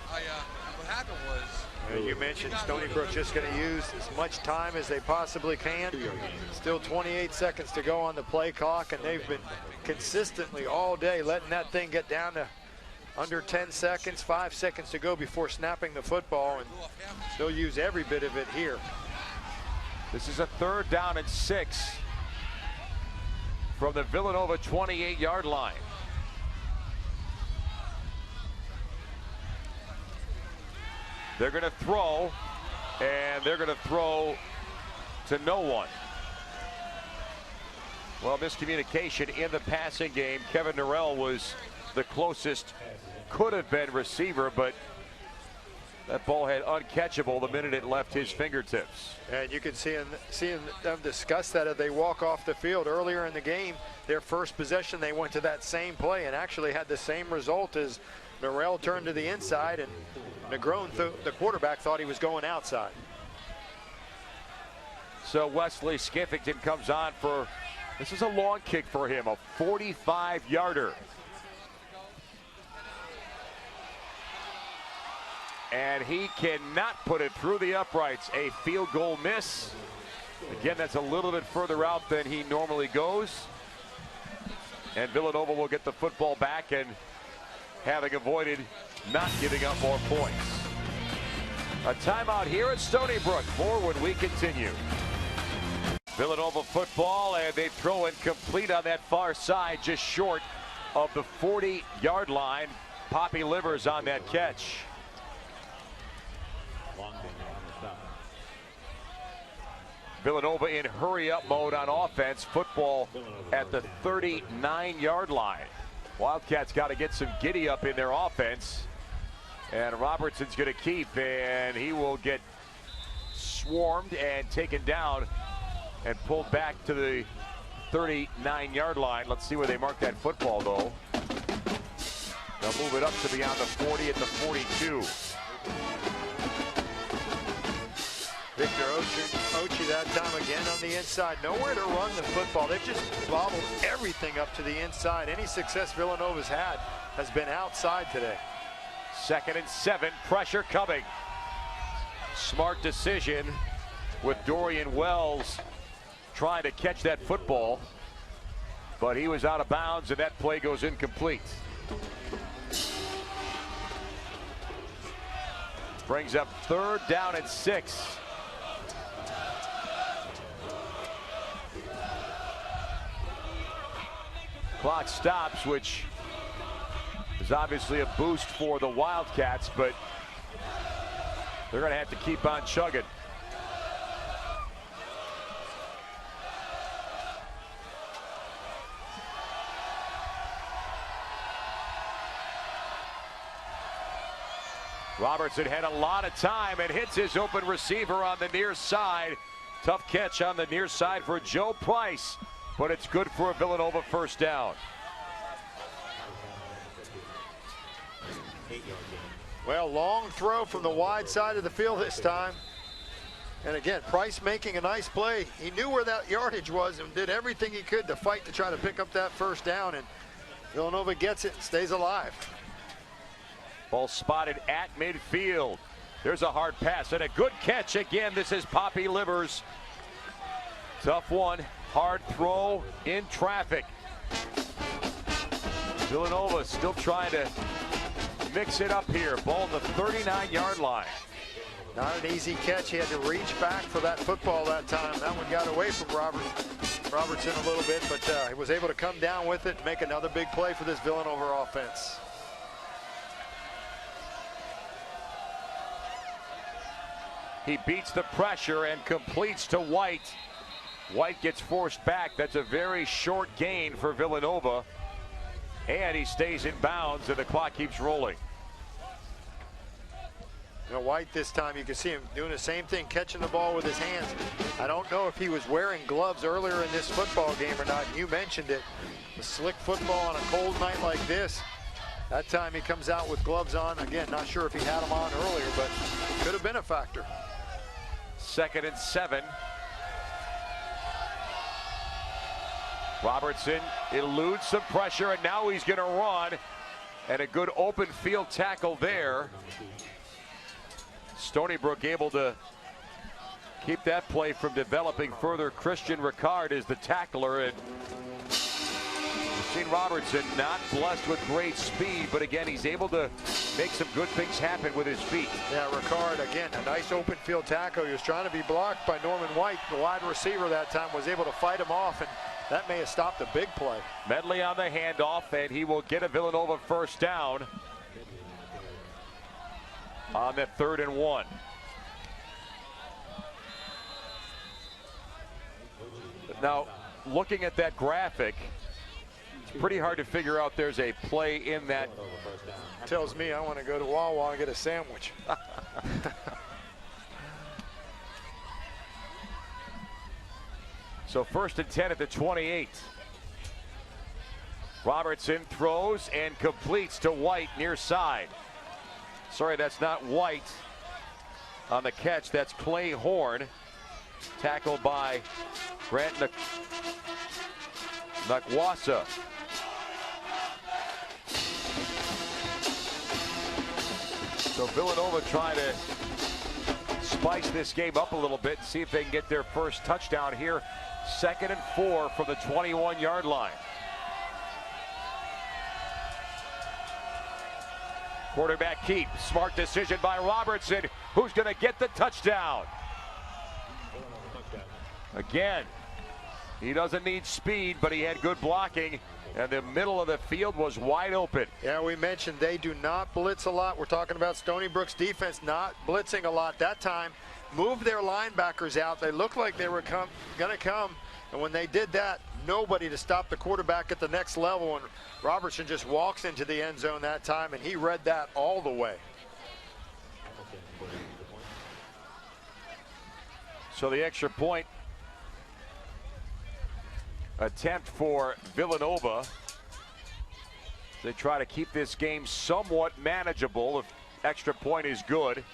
What happened was You mentioned Stony Brook just going to use as much time as they possibly can. Still 28 seconds to go on the play clock, and they've been consistently all day letting that thing get down to under 10 seconds, 5 seconds to go before snapping the football, and they'll use every bit of it here. This is a 3rd down and 6 from the Villanova 28-yard line. They're going to throw, and they're going to throw to no one. Well, miscommunication in the passing game. Kevin Norrell was the closest, could have been receiver, but that ball had uncatchable the minute it left his fingertips. And you can see them discuss that as they walk off the field. Earlier in the game, their first possession, they went to that same play and actually had the same result as Norrell turned to the inside, and Negron, the quarterback, thought he was going outside. So Wesley Skiffington comes on for, this is a long kick for him, a 45-yarder. And he cannot put it through the uprights. A field goal miss. Again, that's a little bit further out than he normally goes. And Villanova will get the football back, and having avoided not giving up more points. A timeout here at Stony Brook. More when we continue. Villanova football, and they throw incomplete on that far side, just short of the 40-yard line. Poppy Livers on that catch. Villanova in hurry-up mode on offense. Football at the 39-yard line. Wildcats got to get some giddy-up in their offense. And Robertson's going to keep, and he will get swarmed and taken down and pulled back to the 39-yard line. Let's see where they mark that football, though. They'll move it up to beyond the 40 at the 42. Victor Ochi that time again on the inside. Nowhere to run the football. They've just bobbled everything up to the inside. Any success Villanova's had has been outside today. 2nd and 7, pressure coming. Smart decision with Dorian Wells trying to catch that football, but he was out of bounds, and that play goes incomplete. Brings up 3rd down and 6. Clock stops, which is obviously a boost for the Wildcats, but they're going to have to keep on chugging. Robertson had a lot of time and hits his open receiver on the near side. Tough catch on the near side for Joe Price, but it's good for a Villanova first down. Well, long throw from the wide side of the field this time. And again, Price making a nice play. He knew where that yardage was and did everything he could to fight to try to pick up that first down, and Villanova gets it and stays alive. Ball spotted at midfield. There's a hard pass and a good catch again. This is Poppy Livers. Tough one, hard throw in traffic. Villanova still trying to mix it up here. Ball on the 39-yard line. Not an easy catch. He had to reach back for that football that time. That one got away from Robertson a little bit, but he was able to come down with it and make another big play for this Villanova offense. He beats the pressure and completes to White. White gets forced back. That's a very short gain for Villanova. And he stays in bounds, and the clock keeps rolling. You know, White this time, you can see him doing the same thing, catching the ball with his hands. I don't know if he was wearing gloves earlier in this football game or not. You mentioned it. The slick football on a cold night like this. That time he comes out with gloves on. Again, not sure if he had them on earlier, but it could have been a factor. 2nd and 7. Robertson eludes some pressure, and now he's going to run. And a good open field tackle there. Stony Brook able to keep that play from developing further. Christian Ricard is the tackler, and we've seen Robertson not blessed with great speed, but again, he's able to make some good things happen with his feet. Yeah, Ricard, again, a nice open field tackle. He was trying to be blocked by Norman White. The wide receiver that time was able to fight him off, and that may have stopped a big play. Medley on the handoff, and he will get a Villanova first down on that 3rd and 1. Now, looking at that graphic, it's pretty hard to figure out there's a play in that. Tells me I want to go to Wawa and get a sandwich. So 1st and 10 at the 28. Robertson throws and completes to White near side. Sorry, that's not White on the catch. That's Clay Horn. Tackled by Grant Nakwasa. So Villanova trying to spice this game up a little bit and see if they can get their first touchdown here. 2nd and 4 from the 21-yard line. Quarterback keep. Smart decision by Robertson, who's going to get the touchdown. Again, he doesn't need speed, but he had good blocking, and the middle of the field was wide open. Yeah, we mentioned they do not blitz a lot. We're talking about Stony Brook's defense not blitzing a lot that time. Moved their linebackers out. They looked like they were going to come, and when they did that, nobody to stop the quarterback at the next level, and Robertson just walks into the end zone that time, and he read that all the way. So the extra point attempt for Villanova. They try to keep this game somewhat manageable. If extra point is good.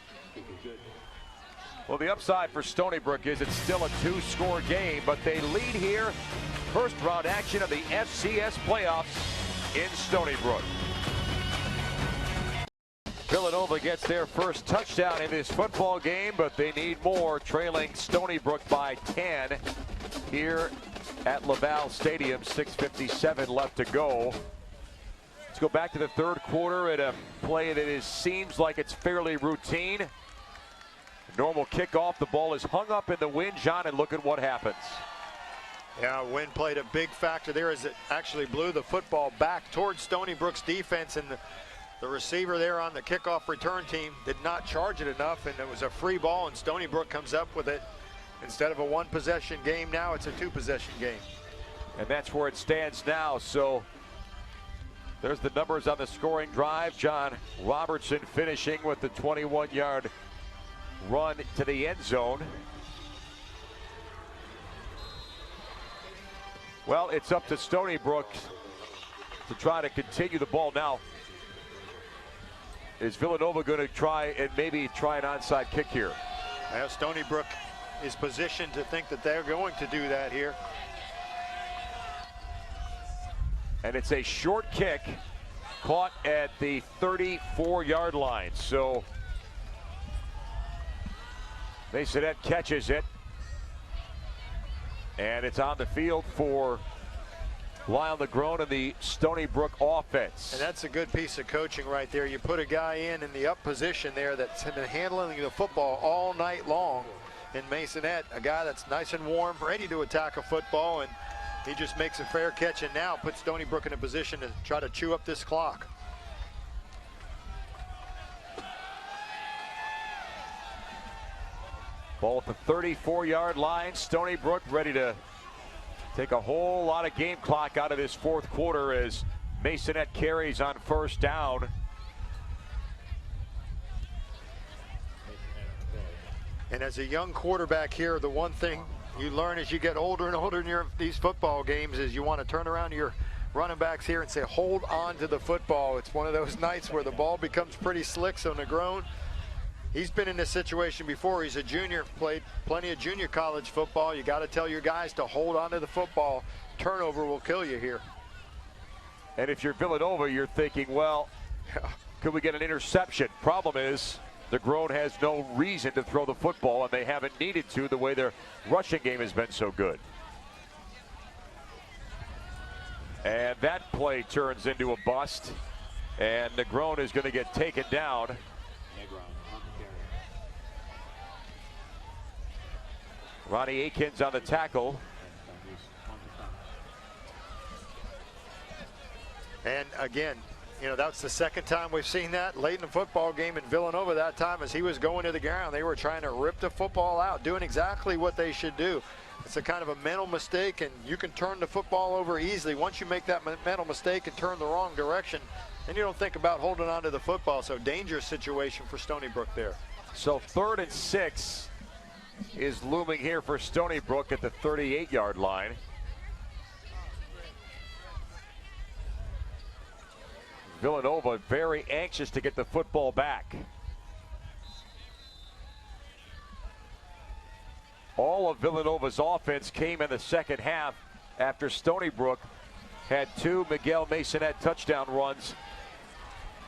Well, the upside for Stony Brook is it's still a 2-score game, but they lead here. First round action of the FCS playoffs in Stony Brook. Villanova gets their first touchdown in this football game, but they need more, trailing Stony Brook by 10 here at Laval Stadium. 6:57 left to go. Let's go back to the 3rd quarter at a play that seems like it's fairly routine. Normal kickoff. The ball is hung up in the wind, John, and look at what happens. Yeah, wind played a big factor there as it actually blew the football back towards Stony Brook's defense, and the receiver there on the kickoff return team did not charge it enough, and it was a free ball, and Stony Brook comes up with it. Instead of a 1-possession game now, it's a 2-possession game. And that's where it stands now. So there's the numbers on the scoring drive. John Robertson finishing with the 21-yard run to the end zone. Well, it's up to Stony Brook to try to continue the ball now. Is Villanova going to try and maybe try an onside kick here? Well, Stony Brook is positioned to think that they're going to do that here. And it's a short kick caught at the 34-yard line. So Masonette catches it. And it's on the field for Lyle Negron and the Stony Brook offense. And that's a good piece of coaching right there. You put a guy in the up position there that's been handling the football all night long in Masonette, a guy that's nice and warm, ready to attack a football, and he just makes a fair catch and now puts Stony Brook in a position to try to chew up this clock. Ball at the 34-yard line. Stony Brook ready to take a whole lot of game clock out of this 4th quarter as Masonette carries on first down. And as a young quarterback here, the one thing you learn as you get older and older in these football games is you want to turn around to your running backs here and say, hold on to the football. It's one of those nights where the ball becomes pretty slick, so Negron, he's been in this situation before. He's a junior, played plenty of junior college football. You got to tell your guys to hold on to the football. Turnover will kill you here. And if you're Villanova, you're thinking, well, could we get an interception? Problem is, the Grown has no reason to throw the football, and they haven't needed to the way their rushing game has been so good. And that play turns into a bust, and the Grown is going to get taken down. Ronnie Akins on the tackle. And again, you know, that's the second time we've seen that late in the football game in Villanova. That time as he was going to the ground, they were trying to rip the football out, doing exactly what they should do. It's a kind of a mental mistake, and you can turn the football over easily. Once you make that mental mistake and turn the wrong direction, then you don't think about holding on to the football. So dangerous situation for Stony Brook there. So 3rd and 6 is looming here for Stony Brook at the 38-yard line. Villanova very anxious to get the football back. All of Villanova's offense came in the second half after Stony Brook had 2 Miguel Masonette touchdown runs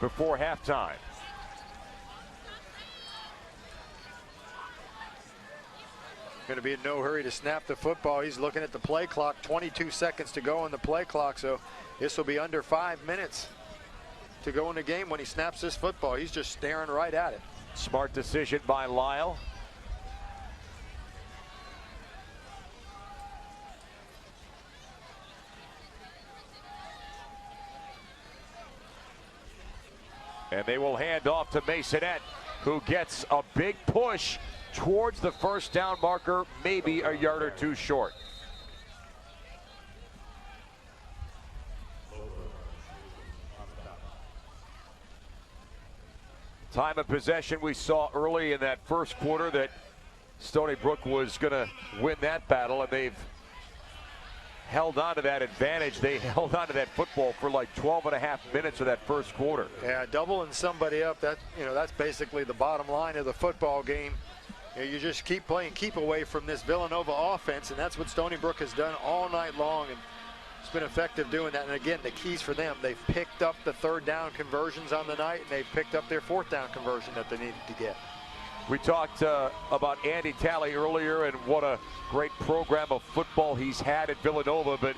before halftime. Going to be in no hurry to snap the football. He's looking at the play clock, 22 seconds to go on the play clock, so this will be under 5 minutes to go in the game when he snaps this football. He's just staring right at it. Smart decision by Lyle. And they will hand off to Masonette, who gets a big push towards the first down marker, maybe a yard or two short. Time of possession, we saw early in that first quarter that Stony Brook was going to win that battle, and they've held on to that advantage. They held on to that football for like 12.5 minutes of that first quarter. Yeah, doubling somebody up, that, you know, that's basically the bottom line of the football game. You know, you just keep playing, keep away from this Villanova offense, and that's what Stony Brook has done all night long, and it's been effective doing that. And again, the keys for them, they've picked up the 3rd down conversions on the night, and they've picked up their 4th down conversion that they needed to get. We talked about Andy Talley earlier and what a great program of football he's had at Villanova, but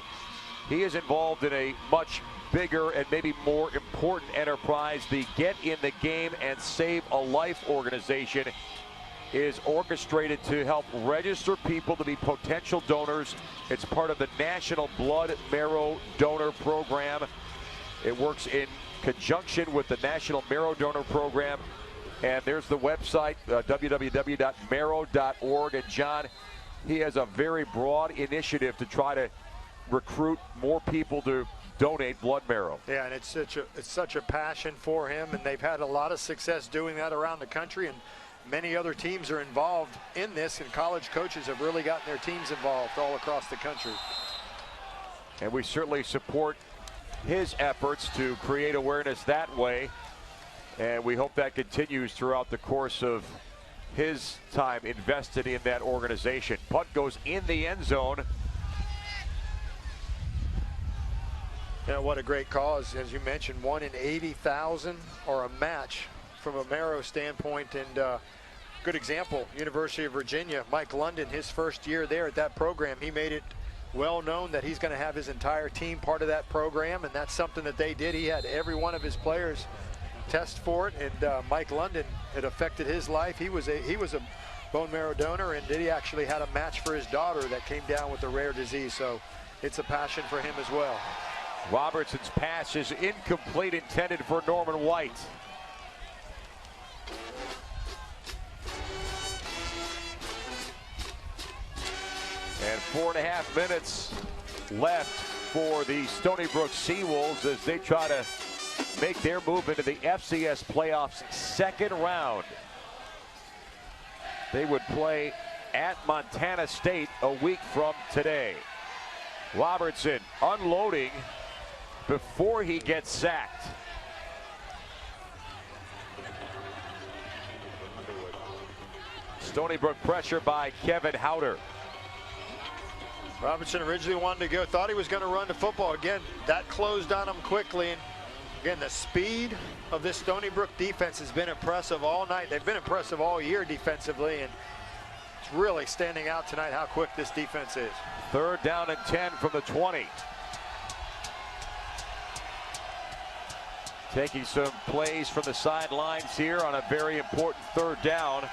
he is involved in a much bigger and maybe more important enterprise. The Get in the Game and Save a Life organization is orchestrated to help register people to be potential donors. It's part of the National Blood Marrow Donor Program. It works in conjunction with the National Marrow Donor Program. And there's the website, www.marrow.org. And John, he has a very broad initiative to try to recruit more people to donate blood marrow. Yeah, and it's such a passion for him, and they've had a lot of success doing that around the country, and many other teams are involved in this, and college coaches have really gotten their teams involved all across the country. And we certainly support his efforts to create awareness that way. And we hope that continues throughout the course of his time invested in that organization. Punt goes in the end zone. You know, what a great cause. As you mentioned, 1 in 80,000 or a match from a marrow standpoint. And good example, University of Virginia, Mike London, his first year there at that program, he made it well known that he's going to have his entire team part of that program. And that's something that they did. He had every one of his players test for it, and Mike London, it affected his life. He was a bone marrow donor, and he actually had a match for his daughter that came down with a rare disease, so it's a passion for him as well. Robertson's pass is incomplete, intended for Norman White. And 4.5 minutes left for the Stony Brook Seawolves as they try to make their move into the FCS playoffs second round. They would play at Montana State a week from today. Robertson unloading before he gets sacked. Stony Brook pressure by Kevin Howder. Robertson originally wanted to go, thought he was going to run the football. Again, that closed on him quickly, and Again, the speed of this Stony Brook defense has been impressive all night. They've been impressive all year defensively, and it's really standing out tonight how quick this defense is. 3rd down and 10 from the 20. Taking some plays from the sidelines here on a very important 3rd down.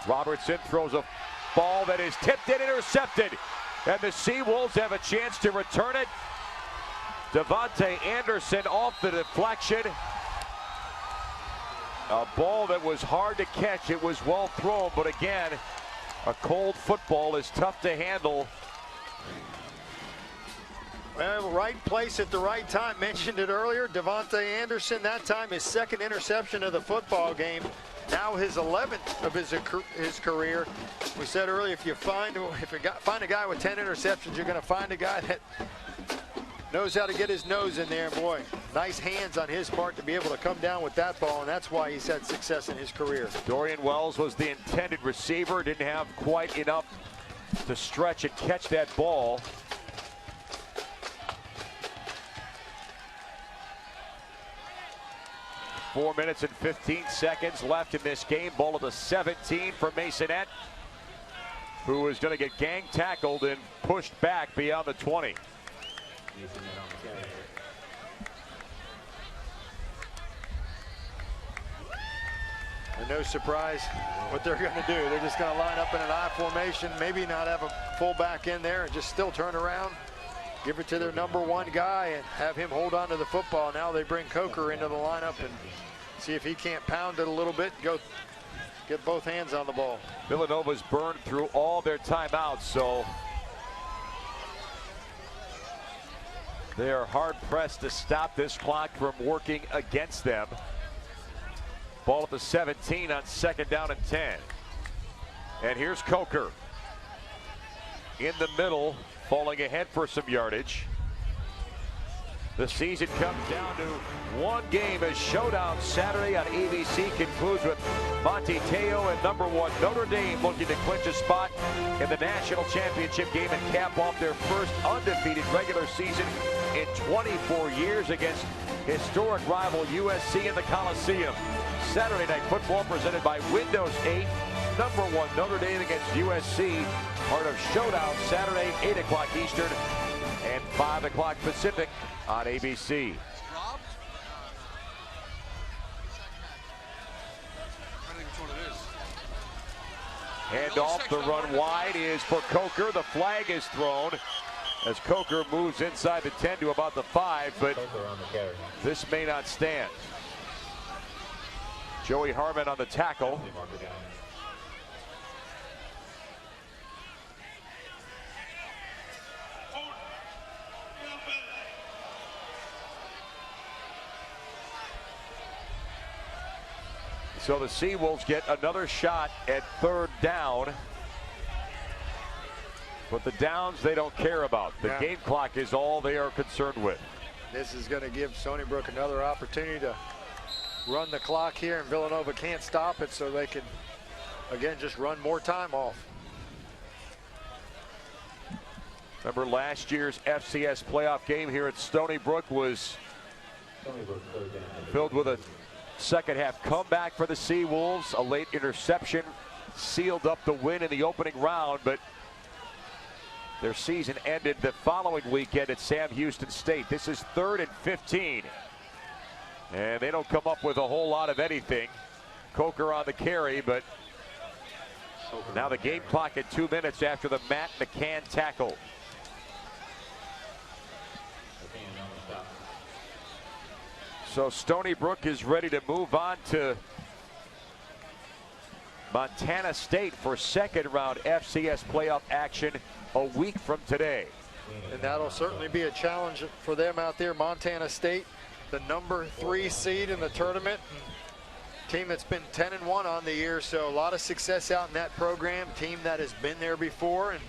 Robertson throws a ball that is tipped and intercepted. And the Seawolves have a chance to return it. Devontae Anderson off the deflection. A ball that was hard to catch. It was well thrown, but again, a cold football is tough to handle. Well, right place at the right time. Mentioned it earlier. Devontae Anderson, that time his 2nd interception of the football game. Now his 11th of his career. We said earlier, if you find a guy with 10 interceptions, you're going to find a guy that knows how to get his nose in there. Boy, nice hands on his part to be able to come down with that ball, and that's why he's had success in his career. Dorian Wells was the intended receiver. Didn't have quite enough to stretch and catch that ball. Four minutes and 15 seconds left in this game. Ball at the 17 for Masonette, who is going to get gang tackled and pushed back beyond the 20. And no surprise what they're going to do. They're just going to line up in an I formation, maybe not have a fullback in there, and just still turn around, give it to their #1 guy, and have him hold on to the football. Now they bring Coker into the lineup and see if he can't pound it a little bit, go get both hands on the ball. Villanova's burned through all their timeouts, so they are hard-pressed to stop this clock from working against them. Ball at the 17 on 2nd down and 10. And here's Coker in the middle, falling ahead for some yardage. The season comes down to one game as Showdown Saturday on ABC concludes with Monte Teo and #1 Notre Dame looking to clinch a spot in the national championship game and cap off their first undefeated regular season in 24 years against historic rival USC in the Coliseum. Saturday night football presented by Windows 8. #1 Notre Dame against USC. Part of Showdown Saturday, 8 o'clock Eastern and 5 o'clock Pacific on ABC. Hand off, the run wide is for Coker. The flag is thrown as Coker moves inside the 10 to about the 5, but this may not stand. Joey Harmon on the tackle. So the Seawolves get another shot at 3rd down. But the downs they don't care about. The game clock is all they are concerned with. This is going to give Stony Brook another opportunity to run the clock here, and Villanova can't stop it, so they can, again, just run more time off. Remember last year's FCS playoff game here at Stony Brook was filled with a second half comeback for the Seawolves. A late interception sealed up the win in the opening round, but their season ended the following weekend at Sam Houston State. This is 3rd and 15. And they don't come up with a whole lot of anything. Coker on the carry, but now the game clock at 2 minutes after the Matt McCann tackle. So Stony Brook is ready to move on to Montana State for 2nd round FCS playoff action a week from today. And that'll certainly be a challenge for them out there. Montana State, the #3 seed in the tournament. Team that's been 10-1 on the year, so a lot of success out in that program. Team that has been there before and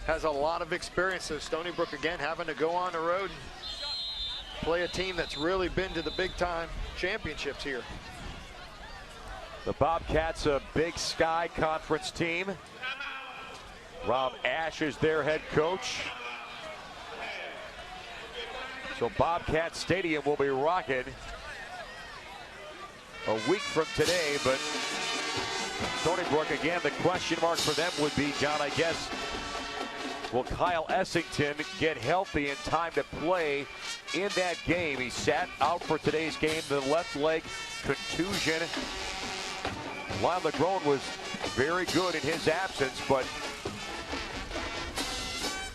has a lot of experience. So Stony Brook again having to go on the road and play a team that's really been to the big-time championships here. The Bobcats, a Big Sky Conference team. Rob Ash is their head coach. So Bobcat Stadium will be rocking a week from today, but Stony Brook, again, the question mark for them would be, John, I guess, will Kyle Essington get healthy in time to play in that game? He sat out for today's game, the left leg contusion. Lyle LeGrone was very good in his absence, but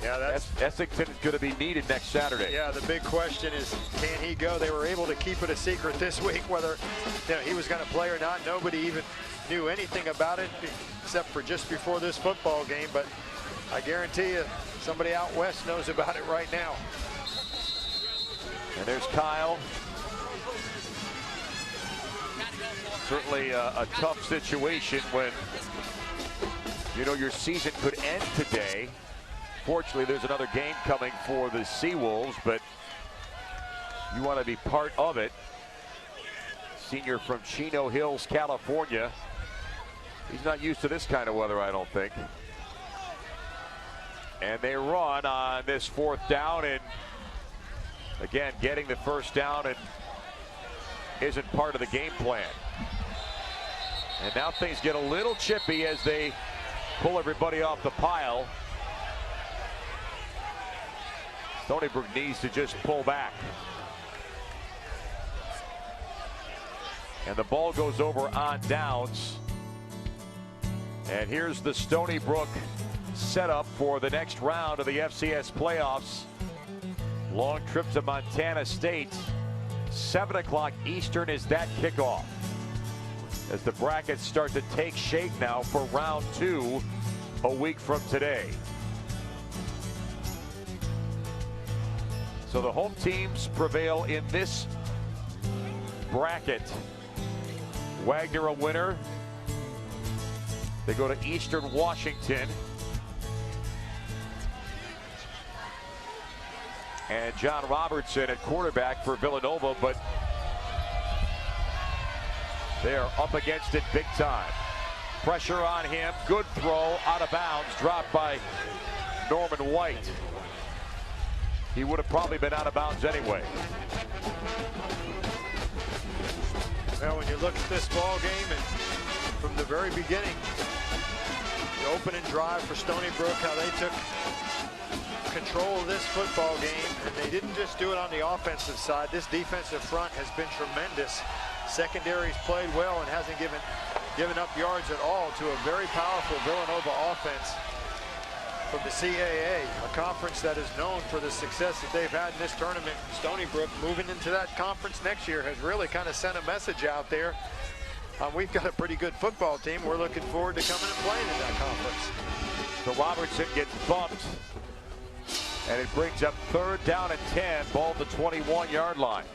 yeah, Essington is going to be needed next Saturday. Yeah, the big question is, can he go? They were able to keep it a secret this week, whether he was going to play or not. Nobody even knew anything about it except for just before this football game, but I guarantee you somebody out west knows about it right now. And there's Kyle. Certainly a tough situation when you know your season could end today. Fortunately, there's another game coming for the Seawolves, but you want to be part of it. Senior from Chino Hills, California. He's not used to this kind of weather, I don't think. And they run on this 4th down, and again, getting the first down and isn't part of the game plan. And now things get a little chippy as they pull everybody off the pile. Stony Brook needs to just pull back. And the ball goes over on downs. And here's the Stony Brook setup for the next round of the FCS playoffs. Long trip to Montana State. 7 o'clock Eastern is that kickoff, as the brackets start to take shape now for round 2 a week from today. So the home teams prevail in this bracket. Wagner a winner. They go to Eastern Washington. And John Robertson at quarterback for Villanova, but they are up against it big time. Pressure on him, good throw, out of bounds, dropped by Norman White. He would have probably been out of bounds anyway. Well, when you look at this ball game, and from the very beginning, the opening drive for Stony Brook, how they took control of this football game, and they didn't just do it on the offensive side. This defensive front has been tremendous. Secondary's played well and hasn't given up yards at all to a very powerful Villanova offense from the CAA, a conference that is known for the success that they've had in this tournament. Stony Brook moving into that conference next year has really kind of sent a message out there. We've got a pretty good football team. We're looking forward to coming and playing in that conference. So Robertson gets bumped, and it brings up 3rd down and 10, ball at the 21-yard line.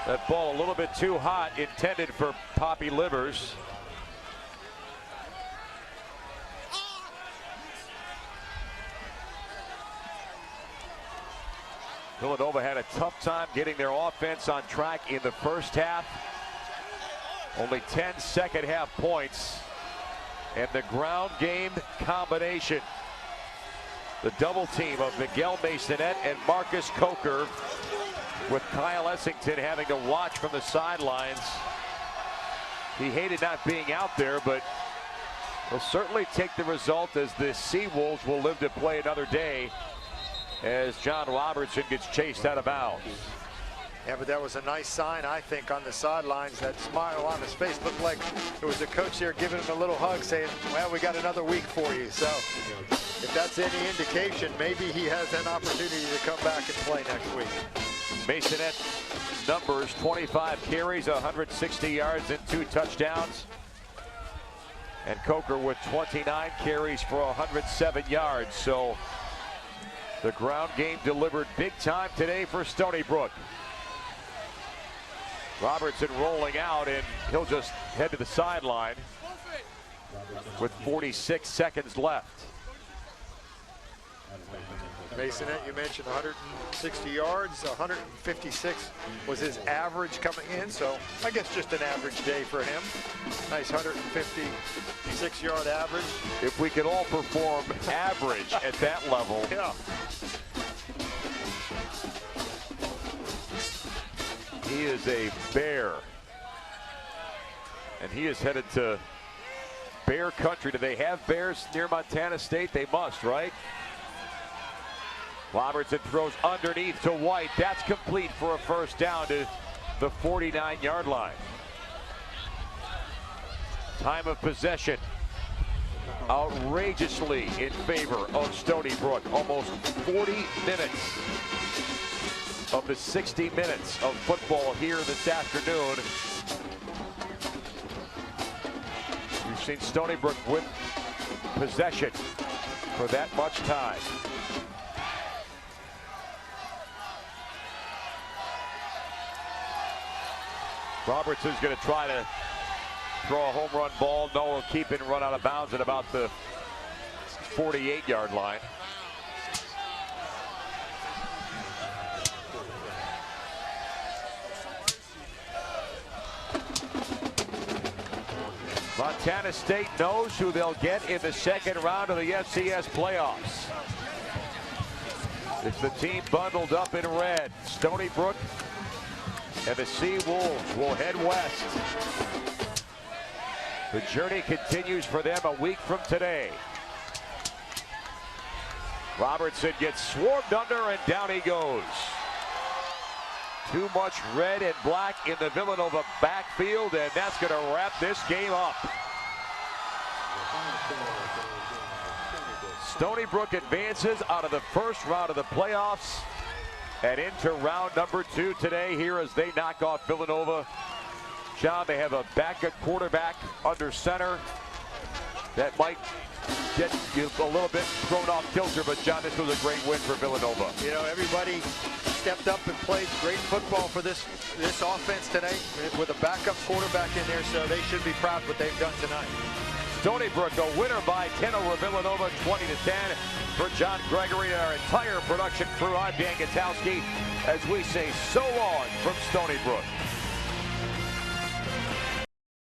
That ball a little bit too hot, intended for Poppy Livers. Villanova had a tough time getting their offense on track in the first half. Only 10 second half points. And the ground game combination. The double team of Miguel Masonette and Marcus Coker, with Kyle Essington having to watch from the sidelines. He hated not being out there, but will certainly take the result, as the Seawolves will live to play another day as John Robertson gets chased out of bounds. Yeah, but that was a nice sign, I think, on the sidelines. That smile on his face looked like it was the coach there giving him a little hug, saying, well, we got another week for you. So if that's any indication, maybe he has an opportunity to come back and play next week. Masonette numbers: 25 carries, 160 yards, and 2 touchdowns. And Coker with 29 carries for 107 yards. So the ground game delivered big time today for Stony Brook. Robertson rolling out, and he'll just head to the sideline with 46 seconds left. Masonette, you mentioned 160 yards, 156 was his average coming in, so I guess just an average day for him. Nice 156-yard average. If we could all perform average at that level. Yeah. He is a Bear. And he is headed to Bear country. Do they have Bears near Montana State? They must, right? Robertson throws underneath to White. That's complete for a first down to the 49-yard line. Time of possession outrageously in favor of Stony Brook. Almost 40 minutes of the 60 minutes of football here this afternoon. We've seen Stony Brook with possession for that much time. Robertson's going to try to throw a home run ball. No, will keep it and run out of bounds at about the 48-yard line. Montana State knows who they'll get in the second round of the FCS playoffs. It's the team bundled up in red. Stony Brook and the Sea Wolves will head west. The journey continues for them a week from today. Robertson gets swarmed under and down he goes. Too much red and black in the Villanova backfield, and that's going to wrap this game up. Stony Brook advances out of the first round of the playoffs and into round number 2 today here as they knock off Villanova. John, they have a backup quarterback under center that might get you a little bit thrown off kilter, but John, this was a great win for Villanova. You know, everybody stepped up and played great football for this offense tonight with a backup quarterback in there, so they should be proud of what they've done tonight. Stony Brook, a winner by 10 over Villanova, 20-10. For John Gregory and our entire production crew, I'm Dan Gutowski, as we say so long from Stony Brook.